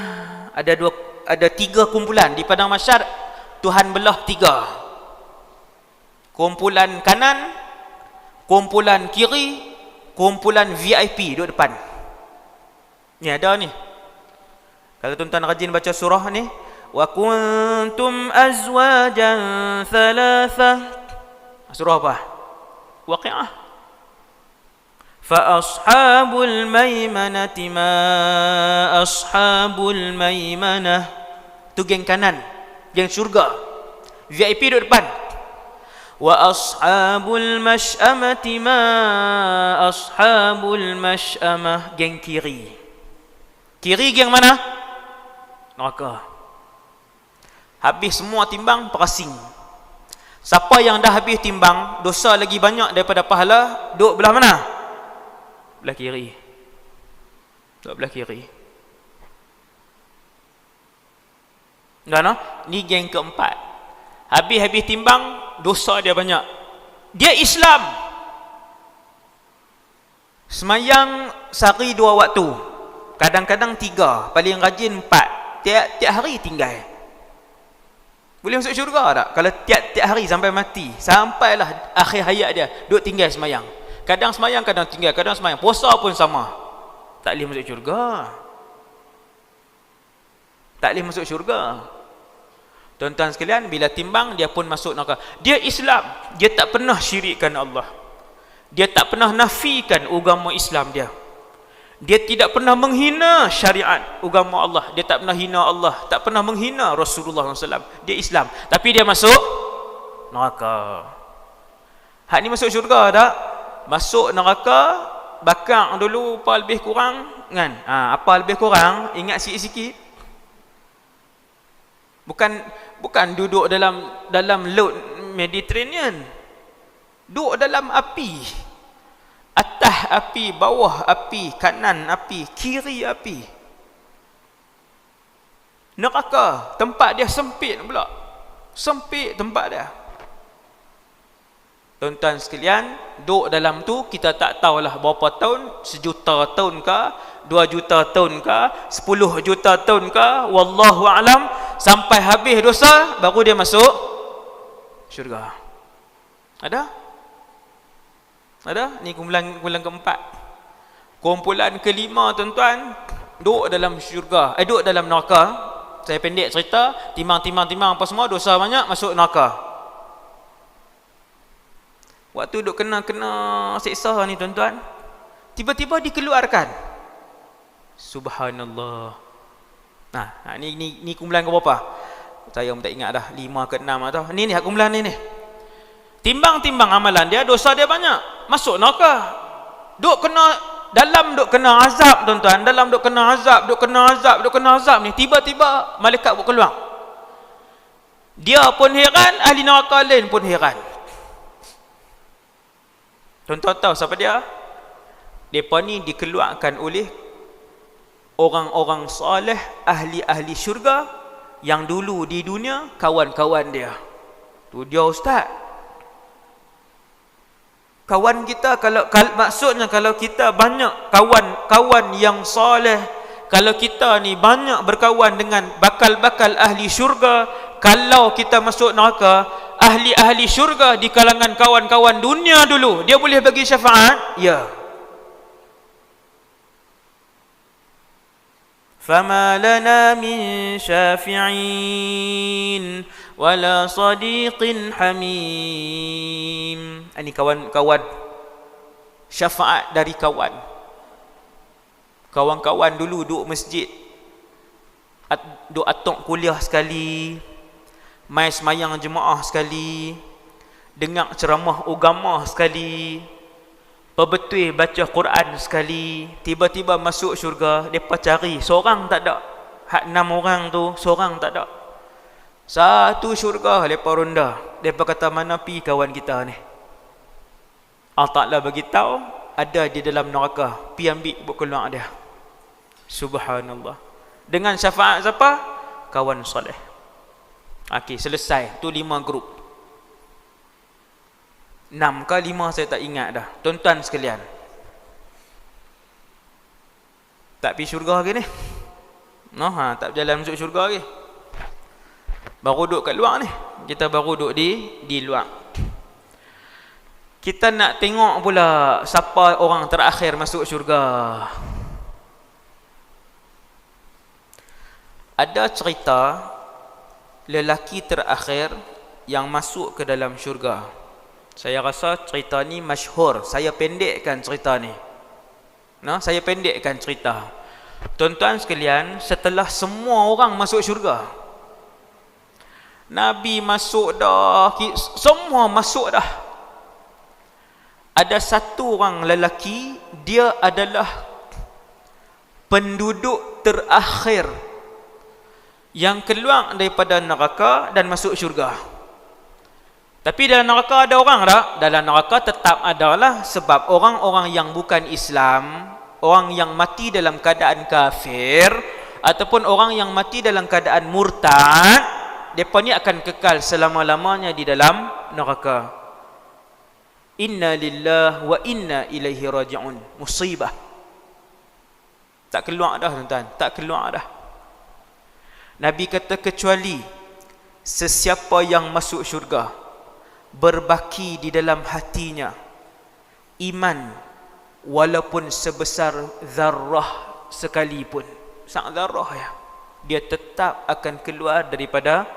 Ada 3 kumpulan di padang mahsyar. Tuhan belah 3. Kumpulan kanan, kumpulan kiri, kumpulan VIP duduk depan. Ni ada ni. Kalau tuan-tuan rajin baca surah ni, wa kuntum azwajan thalathah. Surah apa? Waqiah. Fa ashabul maimanati ma ashabul maimanah. Tu geng kanan, geng syurga. VIP duduk depan. Wa ashabul mash'amati ma ashabul mash'amah. Geng kiri. Kiri geng mana? Neraka. Habis semua timbang, perasing. Siapa yang dah habis timbang, dosa lagi banyak daripada pahala, duduk belah mana? Belah kiri. Duduk belah kiri. Dah no? Ni geng keempat. Habis-habis timbang, dosa dia banyak. Dia Islam. Semayang sehari 2 waktu. Kadang-kadang 3, paling rajin 4. Tiap-tiap hari tinggal. Boleh masuk syurga tak? Kalau tiap-tiap hari sampai mati, sampailah akhir hayat dia, duduk tinggal semayang. Kadang semayang, kadang tinggal, kadang semayang. Puasa pun sama. Tak boleh masuk syurga. Tak boleh masuk syurga. Tuan-tuan sekalian, bila timbang, dia pun masuk neraka. Dia Islam. Dia tak pernah syirikkan Allah. Dia tak pernah nafikan agama Islam dia. Dia tidak pernah menghina syariat agama Allah. Dia tak pernah hina Allah, tak pernah menghina Rasulullah SAW. Dia Islam. Tapi dia masuk neraka. Hak ni masuk syurga tak? Masuk neraka, bakar dulu apa lebih kurang kan? Apa lebih kurang, ingat sikit-sikit. Bukan duduk dalam laut Mediterranean. Duduk dalam api. Atas api, bawah api, kanan api, kiri api. Neraka, tempat dia sempit pula. Sempit tempat dia. Tuan-tuan sekalian, duduk dalam tu, kita tak tahulah berapa tahun, 1 juta tahun ke, 2 juta tahun ke, 10 juta tahun ke, wallahu alam, sampai habis dosa, baru dia masuk syurga. Ada? Ada? Ni kumpulan keempat. Kumpulan kelima, tuan-tuan, duduk dalam syurga, duduk dalam neraka. Saya pendek cerita, timbang apa semua, dosa banyak, masuk neraka. Waktu duduk kena seksa ni, tuan-tuan, tiba-tiba dikeluarkan. Subhanallah. Ni kumpulan ke berapa? Saya pun tak ingat dah, 5 ke 6 atau. Ni kumpulan ni. Timbang amalan dia, dosa dia banyak, masuk neraka. Duk kena azab, tuan-tuan. Dalam duk kena azab ni, tiba-tiba malaikat buat keluar. Dia pun heran, ahli neraka lain pun heran. Tuan-tuan tahu siapa dia? Depa ni dikeluarkan oleh orang-orang soleh, ahli-ahli syurga yang dulu di dunia kawan-kawan dia. Tu dia ustaz. Kawan kita, maksudnya kalau kita banyak kawan-kawan yang soleh, kalau kita ni banyak berkawan dengan bakal-bakal ahli syurga, kalau kita masuk neraka, ahli-ahli syurga di kalangan kawan-kawan dunia dulu, dia boleh bagi syafaat? Ya. Fama lana min syafi'in wala sadiqin hamim. Ini kawan-kawan, syafaat dari kawan. Kawan-kawan dulu duduk masjid, duduk atok kuliah sekali, mai semayang jemaah sekali, dengar ceramah agama sekali, perbetul baca Quran sekali, tiba-tiba masuk syurga. Mereka cari, seorang tak ada. Hak 6 orang tu, seorang tak ada. Satu syurga, mereka ronda. Mereka kata, mana pi kawan kita ni? Allah Ta'ala beritahu, ada di dalam neraka. Pi ambil buat keluar dia. Subhanallah. Dengan syafaat siapa? Kawan soleh. Okey, selesai. Tu 5 grup. 6 ke 5 saya tak ingat dah. Tuan-tuan sekalian, tak pergi syurga lagi ni. Tak berjalan masuk syurga lagi. Baru duduk kat luar ni. Kita baru duduk di luar. Kita nak tengok pula siapa orang terakhir masuk syurga. Ada cerita lelaki terakhir yang masuk ke dalam syurga. Saya rasa cerita ni masyhur. Saya pendekkan cerita ni. Saya pendekkan cerita. Tuan-tuan sekalian, setelah semua orang masuk syurga, Nabi masuk dah, semua masuk dah, ada satu orang lelaki, dia adalah penduduk terakhir yang keluar daripada neraka dan masuk syurga. Tapi dalam neraka ada orang tak? Dalam neraka tetap ada lah, sebab orang-orang yang bukan Islam, orang yang mati dalam keadaan kafir, ataupun orang yang mati dalam keadaan murtad, mereka ni akan kekal selama-lamanya di dalam neraka. Inna lillahi wa inna ilaihi raji'un. Musibah. Tak keluar dah tuan-tuan, tak keluar dah. Nabi kata kecuali sesiapa yang masuk syurga berbaki di dalam hatinya iman walaupun sebesar zarrah sekalipun. Sang zarrah ya. Dia tetap akan keluar daripada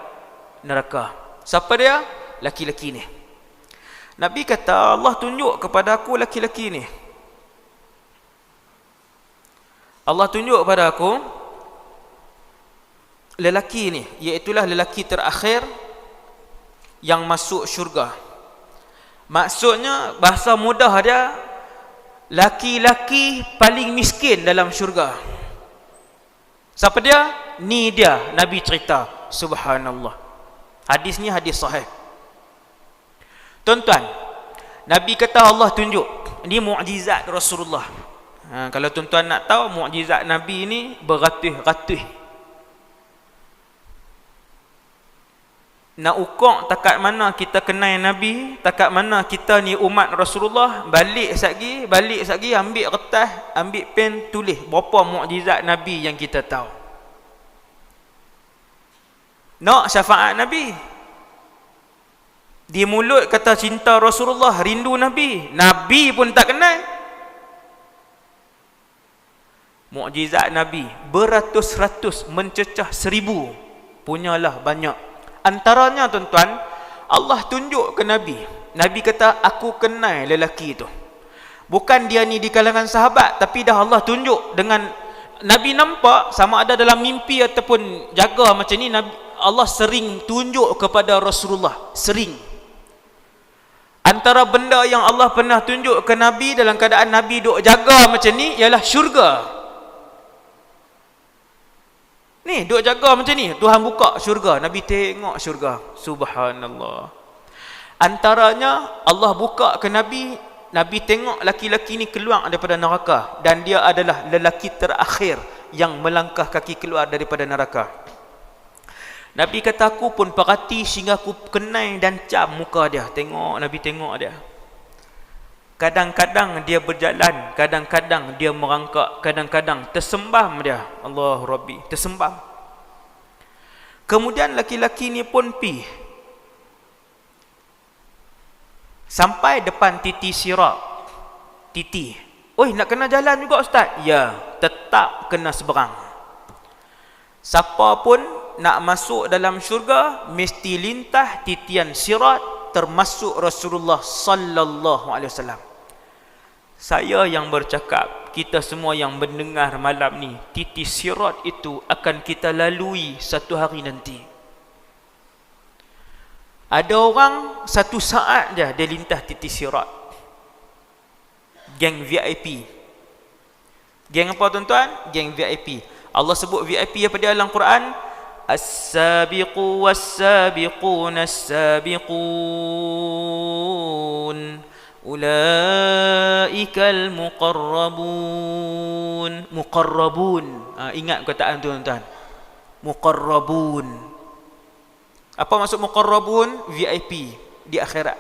neraka. Siapa dia? Laki-laki ni. Nabi kata, Allah tunjuk kepada aku laki-laki ni. Allah tunjuk kepada aku lelaki ni, iaitulah lelaki terakhir yang masuk syurga. Maksudnya bahasa mudah dia, laki-laki paling miskin dalam syurga. Siapa dia? Ni dia, Nabi cerita. Subhanallah. Hadis ni hadis sahih. Tuan-tuan, Nabi kata Allah tunjuk. Ini mukjizat Rasulullah. Kalau tuan-tuan nak tahu, mukjizat Nabi ni beratus-ratus. Nak ukur takat mana kita kenal Nabi, takat mana kita ni umat Rasulullah, balik satgi, ambil kertas, ambil pen, tulis berapa mukjizat Nabi yang kita tahu. Nak syafaat Nabi. Di mulut kata cinta Rasulullah, rindu Nabi. Nabi pun tak kenal. Mukjizat Nabi beratus-ratus, mencecah 1000. Punyalah banyak. Antaranya tuan-tuan, Allah tunjuk ke Nabi. Nabi kata, aku kenal lelaki itu. Bukan dia ni di kalangan sahabat, tapi dah Allah tunjuk dengan Nabi nampak, sama ada dalam mimpi ataupun jaga macam ni, Nabi, Allah sering tunjuk kepada Rasulullah. Sering. Antara benda yang Allah pernah tunjuk ke Nabi dalam keadaan Nabi duk jaga macam ni ialah syurga. Ni duk jaga macam ni, Tuhan buka syurga, Nabi tengok syurga. Subhanallah. Antaranya Allah buka ke Nabi, Nabi tengok laki-laki ni keluar daripada neraka, dan dia adalah lelaki terakhir yang melangkah kaki keluar daripada neraka. Nabi kata aku pun perhati sehingga aku kenal dan cam muka dia. Tengok, Nabi tengok dia. Kadang-kadang dia berjalan, kadang-kadang dia merangkak, kadang-kadang tersembam dia. Allah Rabbi, tersembam. Kemudian laki-laki ni pun pi sampai depan titi Sirat. Titi. Oi, nak kena jalan juga Ustaz? Ya, tetap kena seberang. Siapa pun nak masuk dalam syurga mesti lintah titian Sirat, termasuk Rasulullah sallallahu alaihi wasallam. Saya yang bercakap, kita semua yang mendengar malam ni, titi Sirat itu akan kita lalui satu hari nanti. Ada orang satu saat je dia lintah titi Sirat. Geng VIP. Geng apa tuan-tuan? Geng VIP. Allah sebut VIP apa dia dalam Quran? As-sabiqu was-sabiqun as-sabiqun ulaikal muqarrabun. Muqarrabun. Ingat kataan tu tuan-tuan. Muqarrabun. Apa maksud muqarrabun? VIP di akhirat.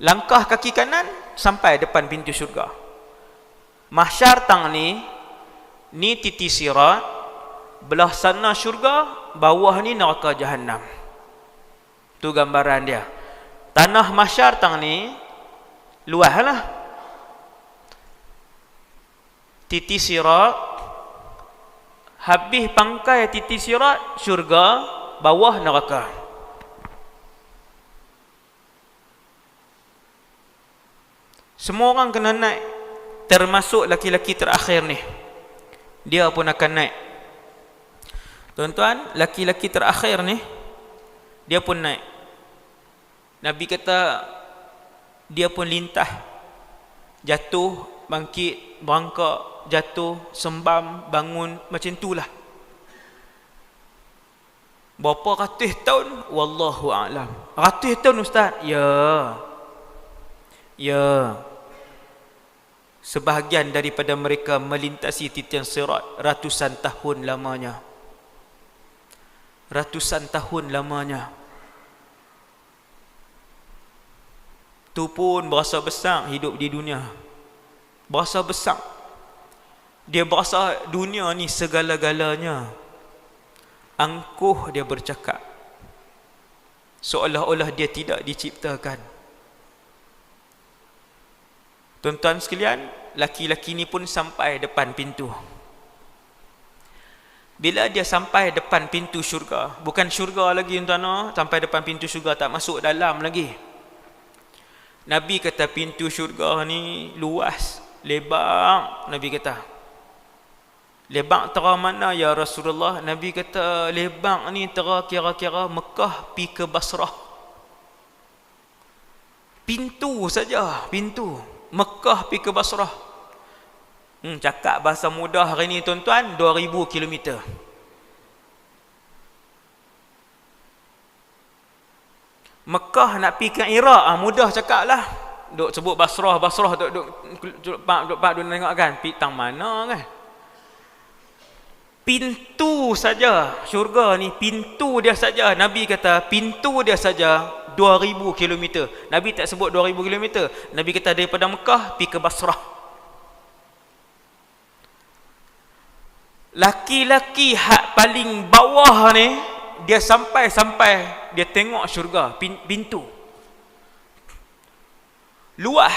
Langkah kaki kanan sampai depan pintu syurga. Mahsyar tang ni titi Sirat, belah sana syurga, bawah ni neraka Jahannam. Tu gambaran dia. Tanah mahsyar tang ni luas lah. Titi sirat, habis pangkai titi sirat, syurga, bawah neraka. Semua orang kena naik, termasuk laki-laki terakhir ni. Dia pun akan naik. Tuan-tuan, laki-laki terakhir ni, dia pun naik. Nabi kata, dia pun lintah. Jatuh, bangkit, berangkak, jatuh, sembam, bangun, macam itulah. Berapa ratus tahun? Wallahu a'lam. Ratus tahun Ustaz? Ya. Ya. Sebahagian daripada mereka melintasi titian sirat ratusan tahun lamanya. Ratusan tahun lamanya. Tu pun berasa besar hidup di dunia. Berasa besar. Dia berasa dunia ni segala-galanya. Angkuh dia bercakap. Seolah-olah dia tidak diciptakan. Tuan-tuan sekalian, laki-laki ni pun sampai depan pintu. Bila dia sampai depan pintu syurga, bukan syurga lagi tuan-tuan, sampai depan pintu syurga, tak masuk dalam lagi. Nabi kata pintu syurga ni luas, lebar. Nabi kata, lebar tera mana ya Rasulullah? Nabi kata, lebar ni tera kira-kira Mekah pi ke Basrah. Pintu saja, pintu. Mekah pi ke Basrah. Cakap bahasa mudah hari ni tuan-tuan, 2000 km. Mekah nak pi ke Iraq, mudah cakap lah. Duk sebut Basrah, duk tengok kan, pi tang mana kan. Pintu saja syurga ni, pintu dia saja. Nabi kata pintu dia saja 2000 km. Nabi tak sebut 2000 km. Nabi kata daripada Mekah pi ke Basrah. Laki-laki hak paling bawah ni, dia sampai dia tengok syurga, pintu. Luas.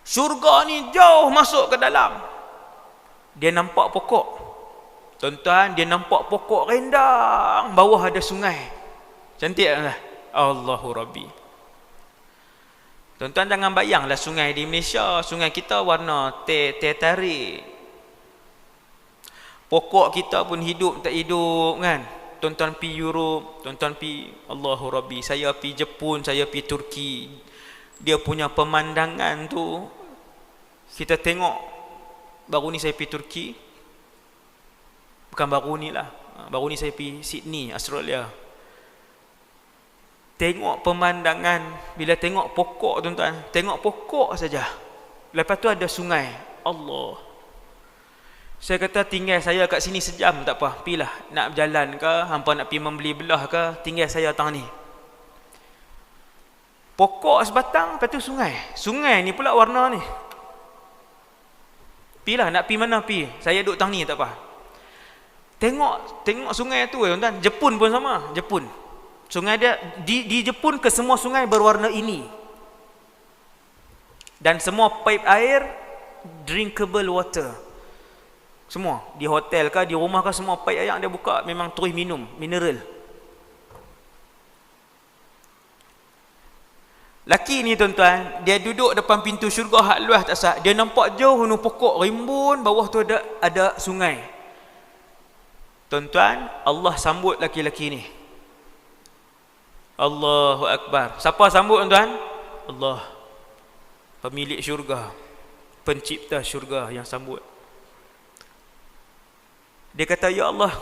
Syurga ni jauh masuk ke dalam. Dia nampak pokok. Tuan-tuan, dia nampak pokok rendang, bawah ada sungai. Cantik tak? Allahu Rabbi. Tuan-tuan jangan bayanglah sungai di Malaysia, sungai kita warna teh tarik. Pokok kita pun hidup tak hidup kan. Tuan-tuan pi Europe, tuan-tuan pi, Allahu Rabbi, saya pi Jepun, saya pi Turki. Dia punya pemandangan tu, kita tengok. Baru ni saya pi Turki. Bukan baru ni lah, baru ni saya pi Sydney, Australia. Tengok pemandangan, bila tengok pokok tuan-tuan, tengok pokok saja. Lepas tu ada sungai. Allah. Saya kata tinggal saya kat sini sejam tak apa, pilah nak berjalan ke, hampa nak pi membeli belah ke, tinggal saya tang ni. Pokok sebatang, lepas tu sungai. Sungai ni pula warna ni. Pilah nak pi mana pi, saya duduk tang ni tak apa. Tengok sungai tu tuan-tuan. Jepun pun sama, Jepun. Sungai dia di Jepun ke semua sungai berwarna ini. Dan semua pipe air drinkable water. Semua di hotel ke di rumah ke, semua pipe air yang dia buka memang terus minum, mineral. Laki ni tuan-tuan, dia duduk depan pintu syurga hak luas tak sah. Dia nampak jauh nu pokok rimbun, bawah tu ada sungai. Tuan-tuan, Allah sambut laki-laki ni. Allahu Akbar. Siapa sambut tuan-tuan? Allah. Pemilik syurga, pencipta syurga yang sambut. Dia kata, ya Allah,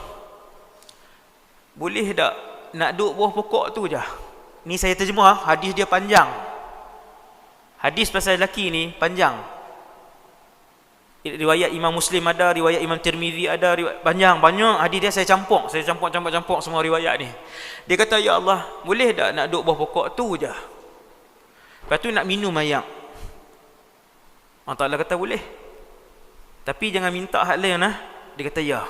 boleh tak nak duduk bawah pokok tu je? Ni saya terjemah, hadis dia panjang. Hadis pasal lelaki ni panjang. Riwayat Imam Muslim ada, riwayat Imam Tirmizi ada, banyak hadis dia saya campur semua riwayat ni. Dia kata, ya Allah, boleh tak nak duduk bawah pokok tu je? Lepas tu nak minum air. Allah Ta'ala kata boleh. Tapi jangan minta hak lain lah. Dia kata ya.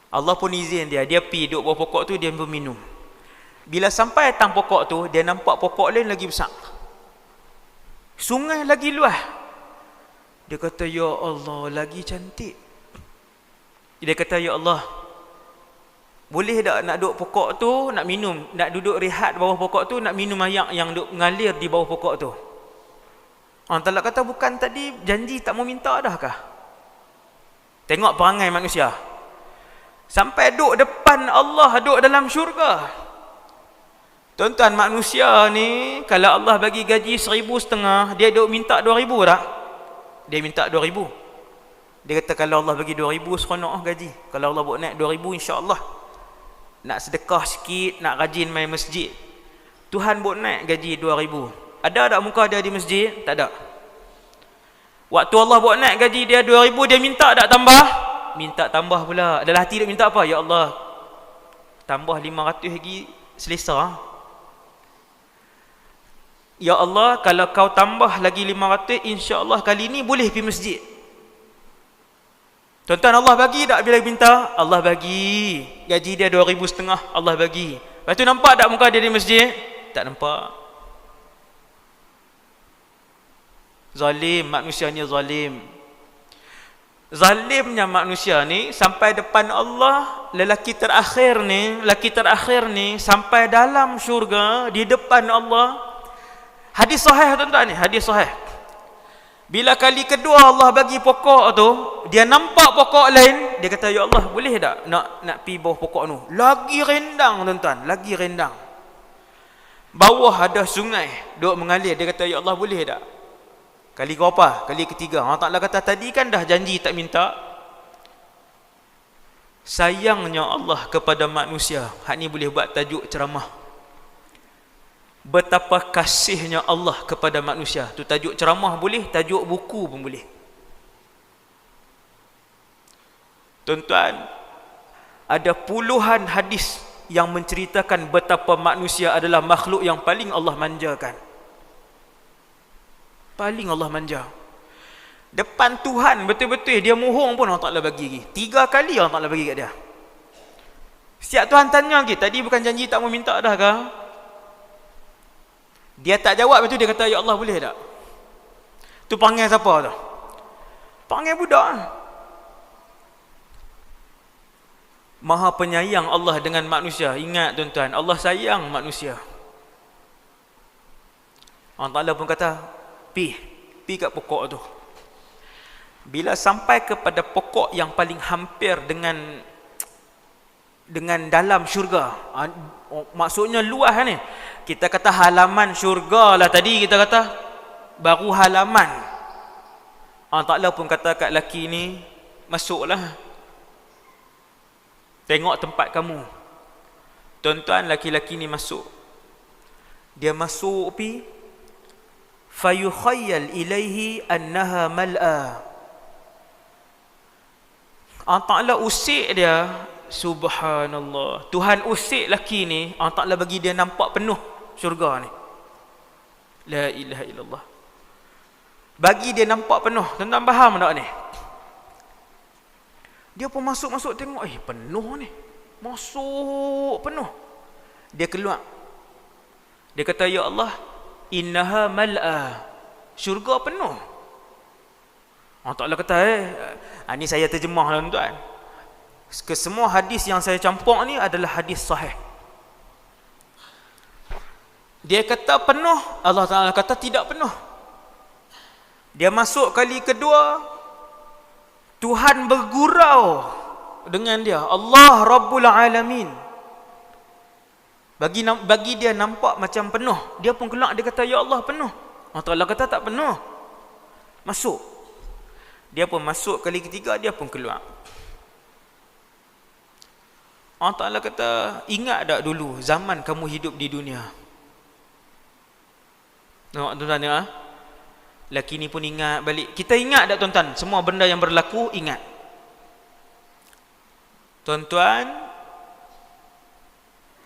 Allah pun izin dia pi duduk bawah pokok tu, dia pun minum. Bila sampai atas pokok tu, dia nampak pokok lain lagi besar, sungai lagi luas. Dia kata, ya Allah, lagi cantik. Dia kata, ya Allah, boleh tak nak duduk pokok tu, nak minum, nak duduk rehat bawah pokok tu, nak minum air yang duduk mengalir di bawah pokok tu. Allah Ta'ala kata, bukan tadi janji tak mau minta dah kah? Tengok perangai manusia. Sampai duduk depan Allah, duduk dalam syurga. Tuan-tuan, manusia ni, kalau Allah bagi gaji 1,500, dia duduk minta 2,000 tak? Dia minta 2,000. Dia kata, kalau Allah bagi 2,000, seronok gaji. Kalau Allah buat naik 2,000, insya-Allah. Nak sedekah sikit, nak rajin main masjid, Tuhan buat naik gaji 2,000. Ada tak muka dia di masjid? Tak ada. Waktu Allah buat naik gaji dia 2,000, dia minta tak tambah? Minta tambah pula. Dalam hati dia minta apa? Ya Allah, tambah 500 lagi, selesa. Ya Allah, kalau kau tambah lagi 500, insya-Allah kali ni boleh pergi masjid. Tuan-tuan, Allah bagi tak bila minta? Allah bagi. Gaji dia 2,500, Allah bagi. Lepas tu nampak tak muka dia di masjid? Tak nampak. Zalim, manusia ni zalim. Zalimnya manusia ni, sampai depan Allah, lelaki terakhir ni sampai dalam syurga, di depan Allah. Hadis sahih tuan-tuan ni, hadis sahih. Bila kali kedua Allah bagi pokok tu, dia nampak pokok lain, dia kata, ya Allah, boleh tak nak pi bawah pokok tu? Lagi rendang tuan-tuan, lagi rendang. Bawah ada sungai duk mengalir. Dia kata, ya Allah, boleh tak? Kali berapa? Kali ketiga. Allah Ta'ala kata, tadi kan dah janji tak minta. Sayangnya Allah kepada manusia. Hak ni boleh buat tajuk ceramah. Betapa kasihnya Allah kepada manusia. Tu tajuk ceramah boleh, tajuk buku pun boleh. Tuan-tuan, ada puluhan hadis yang menceritakan betapa manusia adalah makhluk yang paling Allah manjakan. Paling Allah manja. Depan Tuhan betul-betul dia mohon pun Allah Ta'ala bagi lagi. 3 kali Allah Ta'ala bagi kat dia. Setiap Tuhan tanya lagi, tadi bukan janji tak mau minta dah ke? Dia tak jawab, betul dia kata, ya Allah, boleh tak? Tu panggil siapa tu? Panggil budak. Maha penyayang Allah dengan manusia. Ingat tuan-tuan, Allah sayang manusia. Allah Ta'ala pun kata, pi kat pokok tu. Bila sampai kepada pokok yang paling hampir dengan dalam syurga, maksudnya luas ni. Kita kata halaman syurga lah tadi, kita kata baru halaman. Allah Ta'ala pun kata kat lelaki ni, masuklah, tengok tempat kamu. Tuan-tuan, lelaki-lelaki ni masuk. Dia masuk pi, fayukhayyal ilaihi annaha mal'a. Allah Ta'ala usik dia. Subhanallah, Tuhan usik lelaki ni, Allah Ta'ala bagi dia nampak penuh syurga ni. La ilaha illallah. Bagi dia nampak penuh. Tuan-tuan faham tak ni? Dia pun masuk-masuk tengok, penuh ni. Masuk penuh. Dia keluar. Dia kata, ya Allah, innaha mal'a. Syurga penuh. Allah Ta'ala kata, ni saya terjemah tuan-tuan. Kesemua hadis yang saya campur ni adalah hadis sahih. Dia kata penuh, Allah Ta'ala kata tidak penuh. Dia masuk kali kedua, Tuhan bergurau dengan dia, Allah Rabbul Alamin. Bagi dia nampak macam penuh. Dia pun keluar, dia kata, ya Allah, penuh. Allah Ta'ala kata tak penuh. Masuk. Dia pun masuk kali ketiga, dia pun keluar. Allah Ta'ala kata, ingat tak dulu zaman kamu hidup di dunia? Tengok tuan-tuan tengok. Lelaki ni pun ingat balik. Kita ingat tak tuan-tuan? Semua benda yang berlaku, ingat. Tuan-tuan,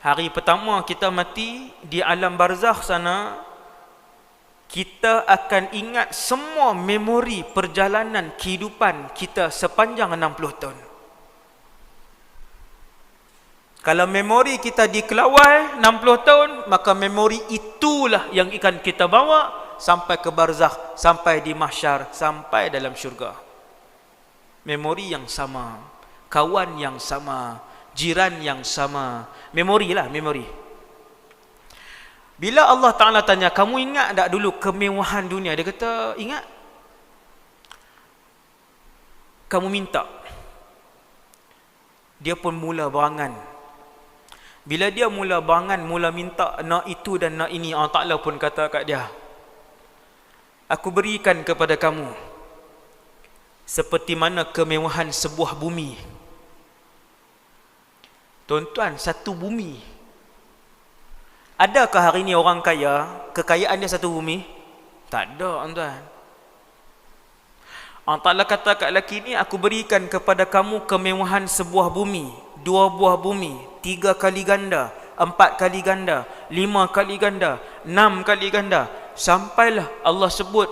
hari pertama kita mati di alam barzakh sana, kita akan ingat semua memori perjalanan kehidupan kita sepanjang 60 tahun. Kalau memori kita di Kelawai 60 tahun, maka memori itulah yang akan kita bawa sampai ke barzakh, sampai di mahsyar, sampai dalam syurga. Memori yang sama, kawan yang sama, jiran yang sama. Memori lah, memori. Bila Allah Ta'ala tanya, kamu ingat tak dulu kemewahan dunia? Dia kata, ingat. Kamu minta. Dia pun mula berangan. Bila dia mula berangan, mula minta nak itu dan nak ini, Allah Ta'ala pun kata kat dia, aku berikan kepada kamu seperti mana kemewahan sebuah bumi. Tuan-tuan, satu bumi. Adakah hari ini orang kaya, kekayaan dia satu bumi? Tak ada, tuan-tuan. Allah Ta'ala kata kat lelaki ni, aku berikan kepada kamu kemewahan sebuah bumi, 2 buah bumi, 3 kali ganda, 4 kali ganda, 5 kali ganda, 6 kali ganda. Sampailah Allah sebut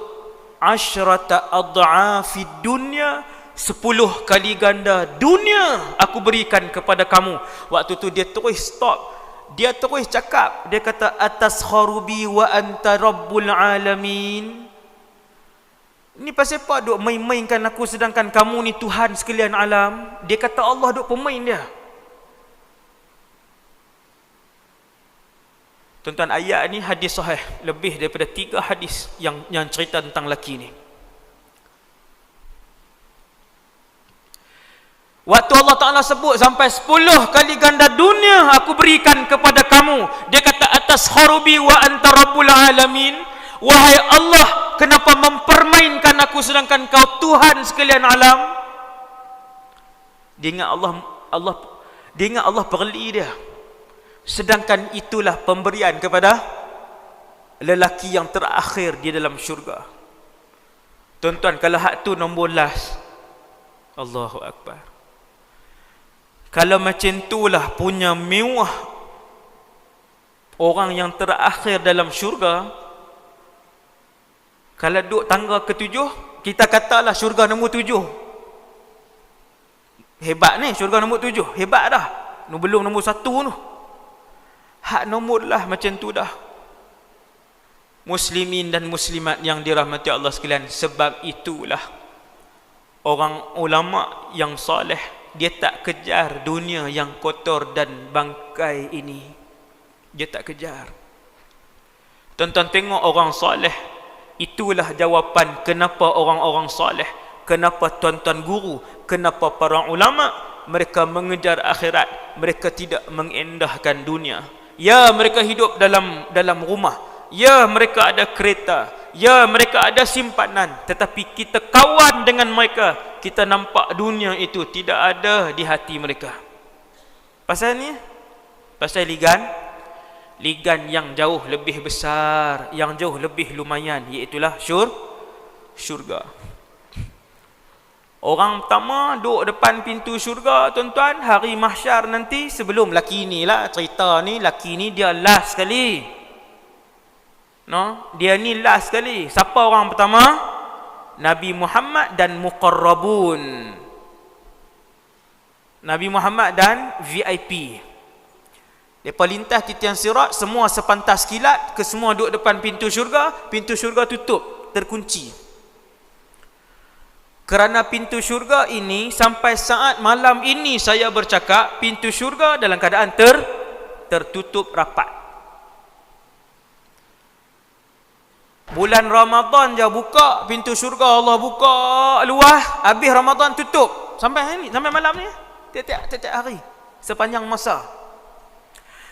asyrata adhafid dunya, 10 kali ganda dunia aku berikan kepada kamu. Waktu tu dia terus stop. Dia terus cakap, dia kata ataskharu bi wa anta rabbul alamin. Ni pasal apa duk main-mainkan aku sedangkan kamu ni Tuhan sekalian alam? Dia kata Allah duk pemain dia. Tuan-tuan, ayat ni hadis sahih, lebih daripada 3 hadis yang cerita tentang lelaki ni. Waktu Allah Ta'ala sebut sampai 10 kali ganda dunia aku berikan kepada kamu, dia kata atas kharubi wa anta rabbul alamin. Wahai Allah, kenapa mempermainkan aku sedangkan kau Tuhan sekalian alam? Dia ingat Allah perli dia. Sedangkan itulah pemberian kepada lelaki yang terakhir di dalam syurga. Tuan-tuan, kalau hak tu nombor last, Allahu Akbar. Kalau macam itulah punya mewah orang yang terakhir dalam syurga. Kalau duduk tangga ke-7, kita katalah syurga nombor 7. Hebat ni syurga nombor 7, hebat dah. Belum nombor 1 tu. Hak nombor lah macam tu dah. Muslimin dan muslimat yang dirahmati Allah sekalian, sebab itulah orang ulama yang soleh, dia tak kejar dunia yang kotor dan bangkai ini. Dia tak kejar. Tuan-tuan tengok orang soleh, itulah jawapan kenapa orang-orang soleh, kenapa tuan-tuan guru, kenapa para ulama, mereka mengejar akhirat, mereka tidak mengendahkan dunia. Ya, mereka hidup dalam rumah, ya mereka ada kereta, ya mereka ada simpanan, tetapi kita kawan dengan mereka, kita nampak dunia itu tidak ada di hati mereka. Pasal ni, pasal ligan yang jauh lebih besar, yang jauh lebih lumayan, iaitulah syurga. Orang pertama duduk depan pintu syurga, tuan-tuan, hari mahsyar nanti, sebelum laki ni lah cerita ni, laki ni dia last sekali. No, dia ni last sekali. Siapa orang pertama? Nabi Muhammad dan muqarrabun. Nabi Muhammad dan VIP. Depa lintas titian sirat, semua sepantas kilat, ke semua duduk depan pintu syurga tutup, terkunci. Kerana pintu syurga ini, sampai saat malam ini saya bercakap, pintu syurga dalam keadaan tertutup rapat. Bulan Ramadan je buka pintu syurga, Allah buka luah, habis Ramadan tutup. Sampai hari ni, sampai malam ni, tiap-tiap hari, sepanjang masa.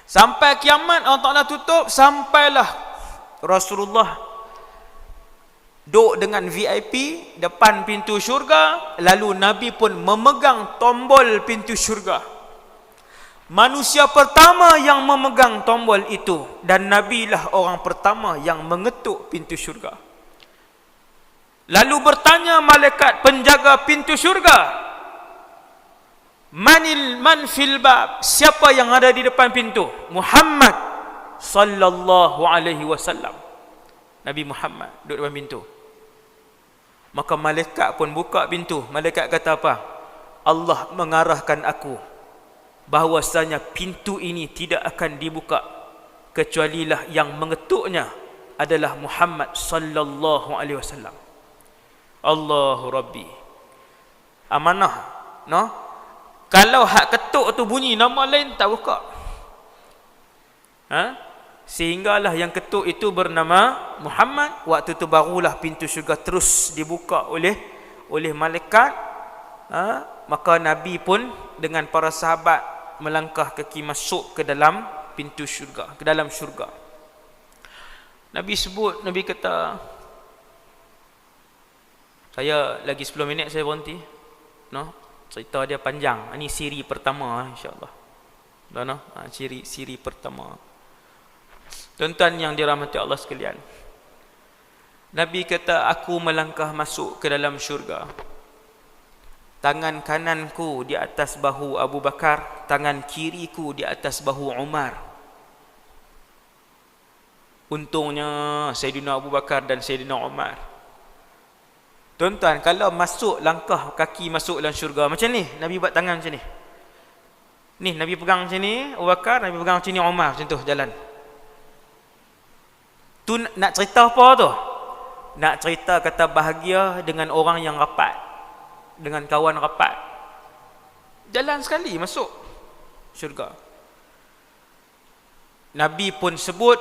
Sampai kiamat Allah Ta'ala tutup, sampailah Rasulullah duduk dengan VIP depan pintu syurga, lalu Nabi pun memegang tombol pintu syurga. Manusia pertama yang memegang tombol itu, dan Nabi lah orang pertama yang mengetuk pintu syurga. Lalu bertanya malaikat penjaga pintu syurga, man fil bab, siapa yang ada di depan pintu? Muhammad sallallahu alaihi wasallam. Nabi Muhammad duduk depan pintu. Maka malaikat pun buka pintu. Malaikat kata apa? Allah mengarahkan aku bahwasanya pintu ini tidak akan dibuka kecualilah yang mengetuknya adalah Muhammad sallallahu alaihi wasallam. Allahu Rabbi. Amanah, no? Kalau hak ketuk tu bunyi, nama lain tak buka. Sehinggalah yang ketuk itu bernama Muhammad. Waktu tu barulah pintu syurga terus dibuka oleh malaikat. Maka Nabi pun dengan para sahabat melangkah kaki masuk ke dalam pintu syurga, ke dalam syurga. Nabi kata, saya lagi 10 minit saya berhenti. No? Cerita dia panjang. Ini siri pertama, insya-Allah. Siri pertama. Tuan-tuan yang dirahmati Allah sekalian. Nabi kata, aku melangkah masuk ke dalam syurga. Tangan kananku di atas bahu Abu Bakar, tangan kiriku di atas bahu Umar. Untungnya Sayyidina Abu Bakar dan Sayyidina Umar. Tuan-tuan, kalau masuk langkah kaki masuk dalam syurga macam ni, Nabi buat tangan macam ni. Ni Nabi pegang macam ni, Abu Bakar, Nabi pegang macam ni, Umar macam tu jalan. Tu nak cerita apa tu? Nak cerita kata bahagia dengan orang yang rapat, dengan kawan rapat. Jalan sekali masuk syurga. Nabi pun sebut,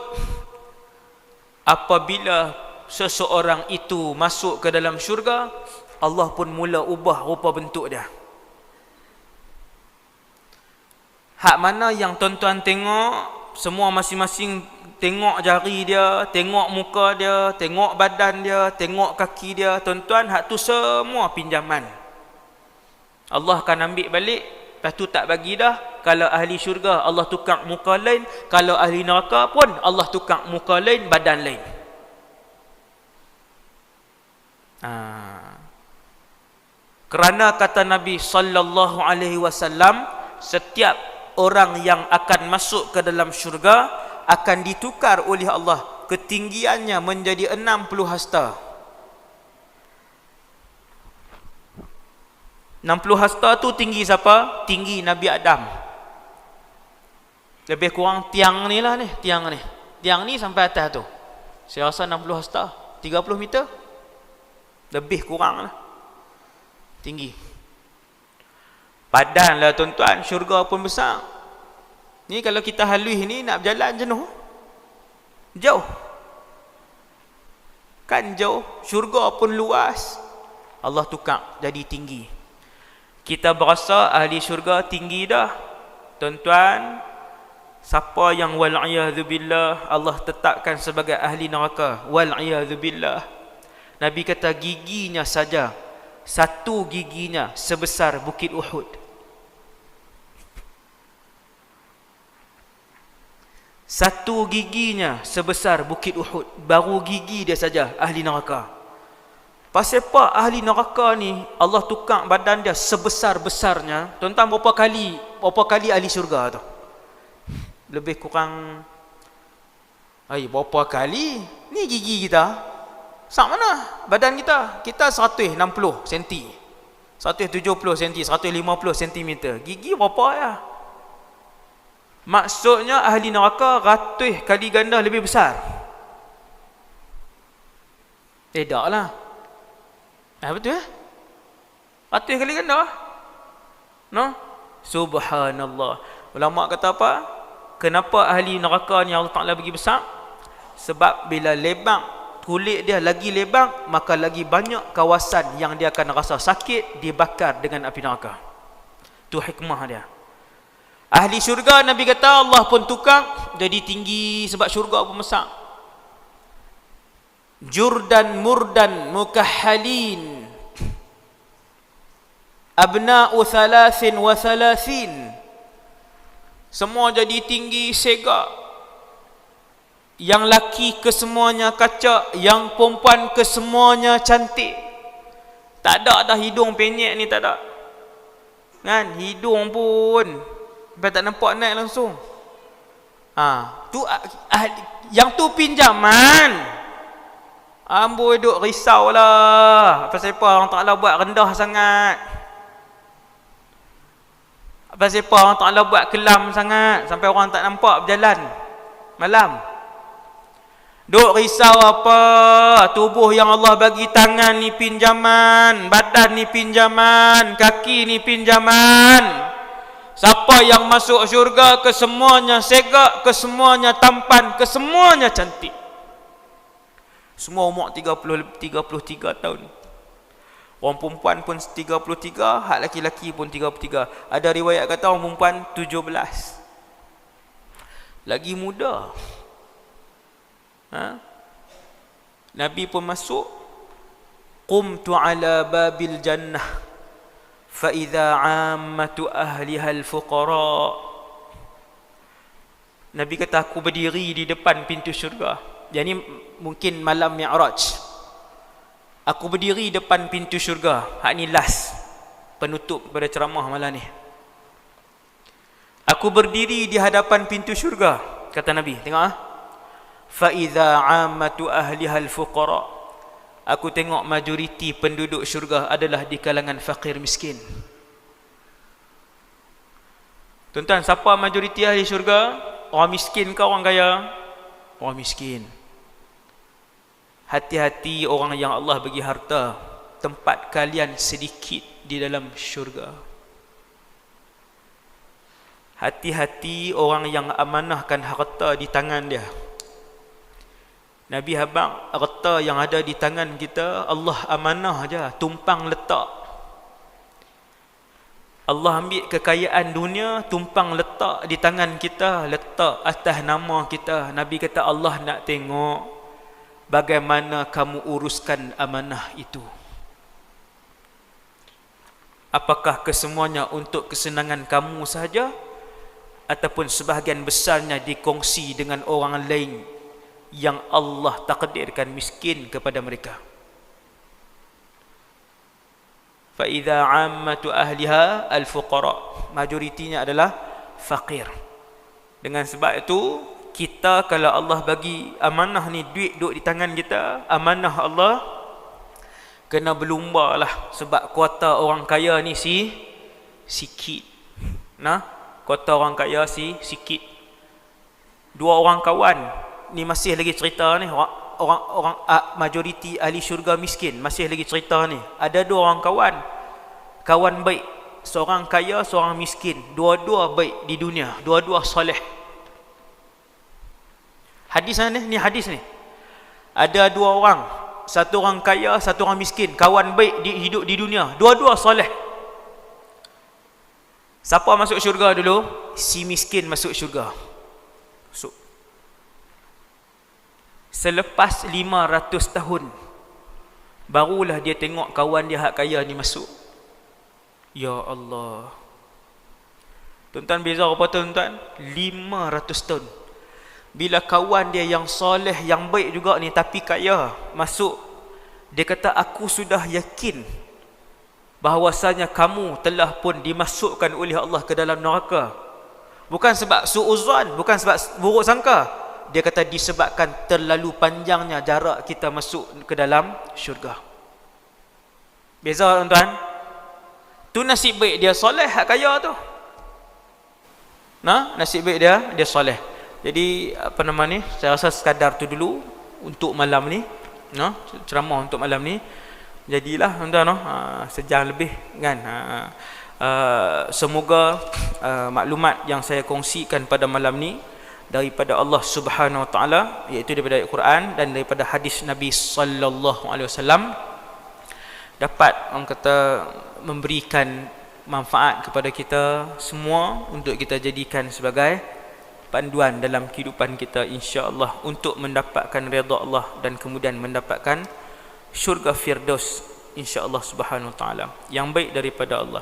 apabila seseorang itu masuk ke dalam syurga, Allah pun mula ubah rupa bentuk dia. Hak mana yang tuan-tuan tengok, semua masing-masing tengok jari dia, tengok muka dia, tengok badan dia, tengok kaki dia. Tuan-tuan, hak tu semua pinjaman. Allah akan ambil balik, lepas tu tak bagi dah. Kalau ahli syurga, Allah tukar muka lain. Kalau ahli neraka pun, Allah tukar muka lain, badan lain. Kerana kata Nabi sallallahu alaihi wasallam, setiap orang yang akan masuk ke dalam syurga akan ditukar oleh Allah ketinggiannya menjadi 60 hasta. 60 hasta tu tinggi siapa? Tinggi Nabi Adam. Lebih kurang tiang ni lah ni, tiang ni. Tiang ni sampai atas tu. Saya rasa 60 hasta, 30 meter. Lebih kurang lah tinggi. Padan lah tuan-tuan, syurga pun besar. Ni kalau kita halus ni nak berjalan jenuh. Jauh. Kan jauh. Syurga pun luas. Allah tukar jadi tinggi. Kita berasa ahli syurga tinggi dah. Tuan-tuan, siapa yang wal'iyadzubillah Allah tetapkan sebagai ahli neraka, wal'iyadzubillah, Nabi kata giginya saja, satu giginya sebesar bukit Uhud. Satu giginya sebesar bukit Uhud. Baru gigi dia saja ahli neraka. Pasal apa ahli neraka ni Allah tukar badan dia sebesar-besarnya? Tuan-tuan, berapa kali ahli syurga tu? Lebih kurang berapa kali? Ni gigi kita. Sak mana badan kita? Kita 160 cm, 170 cm, 150 cm. Gigi berapa ya? Maksudnya ahli neraka ratus kali ganda lebih besar. Tak lah. Betul eh? Ratus kali ganda. No? Subhanallah. Ulama kata apa? Kenapa ahli neraka ni Allah Ta'ala bagi besar? Sebab bila lebang kulit dia lagi lebang, maka lagi banyak kawasan yang dia akan rasa sakit dibakar dengan api neraka. Tu hikmah dia. Ahli syurga Nabi kata Allah pun tukar jadi tinggi sebab syurga pun besar. Jurdan murdan mukahhalin abna'u 33. Semua jadi tinggi segak. Yang laki kesemuanya kaca, yang perempuan kesemuanya cantik. Tak ada dah hidung penyek ni, tak ada. Kan? Hidung pun sampai tak nampak naik langsung. Tu yang tu pinjaman. Amboi duk risau lah. Pasal apa orang Ta'ala buat rendah sangat. Pasal apa Allah Ta'ala buat kelam sangat sampai orang tak nampak berjalan malam? Duk risau apa? Tubuh yang Allah bagi, tangan ni pinjaman, badan ni pinjaman, kaki ni pinjaman. Siapa yang masuk syurga, kesemuanya segak, kesemuanya tampan, kesemuanya cantik. Semua umur 33 tahun. Orang perempuan pun 33, hak laki-laki pun 33. Ada riwayat kata orang perempuan 17. Lagi muda. Nabi pun masuk. Qumtu ala babil jannah fa idza 'ammatu ahliha al-fuqara. Nabi kata aku berdiri di depan pintu syurga. Jadi mungkin malam Mi'raj. Aku berdiri depan pintu syurga. Hak ni last penutup pada ceramah malam ni. Aku berdiri di hadapan pintu syurga, kata Nabi. Tengok fa idza 'ammatu ahliha al-fuqara. Aku tengok majoriti penduduk syurga adalah di kalangan fakir miskin. Tuan-tuan, siapa majoriti ahli syurga? Orang miskin ke orang kaya? Orang miskin. Hati-hati orang yang Allah bagi harta, tempat kalian sedikit di dalam syurga. Hati-hati orang yang amanahkan harta di tangan dia. Nabi habaq harta yang ada di tangan kita, Allah amanah aja, tumpang letak. Allah ambil kekayaan dunia, tumpang letak di tangan kita, letak atas nama kita. Nabi kata Allah nak tengok bagaimana kamu uruskan amanah itu. Apakah kesemuanya untuk kesenangan kamu sahaja, ataupun sebahagian besarnya dikongsi dengan orang lain yang Allah takdirkan miskin kepada mereka. Fa idza 'ammatu ahliha al-fuqara. Majoritinya adalah fakir. Dengan sebab itu, kita kalau Allah bagi amanah ni, duit duduk di tangan kita, amanah Allah, kena berlumba lah. Sebab kuota orang kaya ni sikit. Kuota orang kaya sikit. Dua orang kawan ni masih lagi cerita ni, orang majoriti ahli syurga miskin masih lagi cerita ni. Ada dua orang kawan baik, seorang kaya, seorang miskin, dua-dua baik di dunia, dua-dua soleh. Hadis ni hadis ni. Ada dua orang, satu orang kaya, satu orang miskin, kawan baik hidup di dunia, dua-dua soleh. Siapa masuk syurga dulu? Si miskin masuk syurga. Selepas 500 tahun barulah dia tengok kawan dia hak kaya ni masuk. Ya Allah. Tuan-tuan, beza apa tuan-tuan? 500 tahun. Bila kawan dia yang soleh, yang baik juga ni tapi kaya masuk, dia kata aku sudah yakin bahawasanya kamu telah pun dimasukkan oleh Allah ke dalam neraka. Bukan sebab su'uzan, bukan sebab buruk sangka. Dia kata disebabkan terlalu panjangnya jarak kita masuk ke dalam syurga. Beza tuan-tuan. Tu nasib baik dia soleh, hak kaya tu. Nasib baik dia soleh. Jadi apa nama ni, saya rasa sekadar tu dulu untuk malam ni. Ceramah untuk malam ni. Jadilah tuan-tuan, sejam lebih kan. Semoga maklumat yang saya kongsikan pada malam ni daripada Allah Subhanahu Wa Taala, iaitu daripada Al-Quran dan daripada hadis Nabi sallallahu alaihi wasallam, dapat orang kata memberikan manfaat kepada kita semua untuk kita jadikan sebagai panduan dalam kehidupan kita, insya-Allah, untuk mendapatkan redha Allah dan kemudian mendapatkan syurga Firdaus, insya-Allah Subhanahu Wa Taala, yang baik daripada Allah,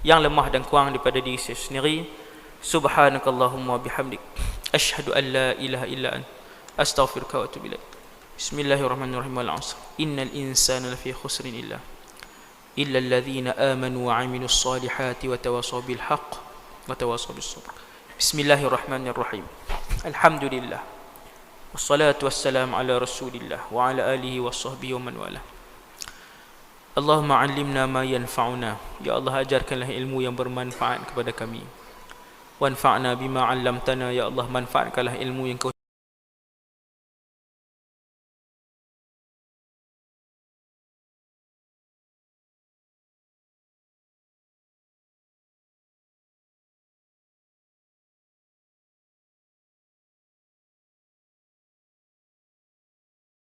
yang lemah dan kurang daripada diri saya sendiri. Subhanakallahumma bihamdik, asyhadu an la ilaha illa anta, astaghfiruka wa atubu ilaik. Bismillahirrahmanirrahim. Wal 'asr, innal insana lafi khusrin illa alladhina amanu wa 'amilus solihati wa tawasaw bil haqq wa tawasaw bis sabr. Bismillahirrahmanirrahim. Alhamdulillah. Wassalatu wassalamu ala Rasulillah wa ala alihi washabbihi wa man wala. Allahumma 'allimna ma yanfa'una. Ya Allah, ajarkanlah ilmu yang bermanfaat kepada kami. Wanfa'na bima 'allamtana. Ya Allah, manfaatkanlah ilmu yang Kau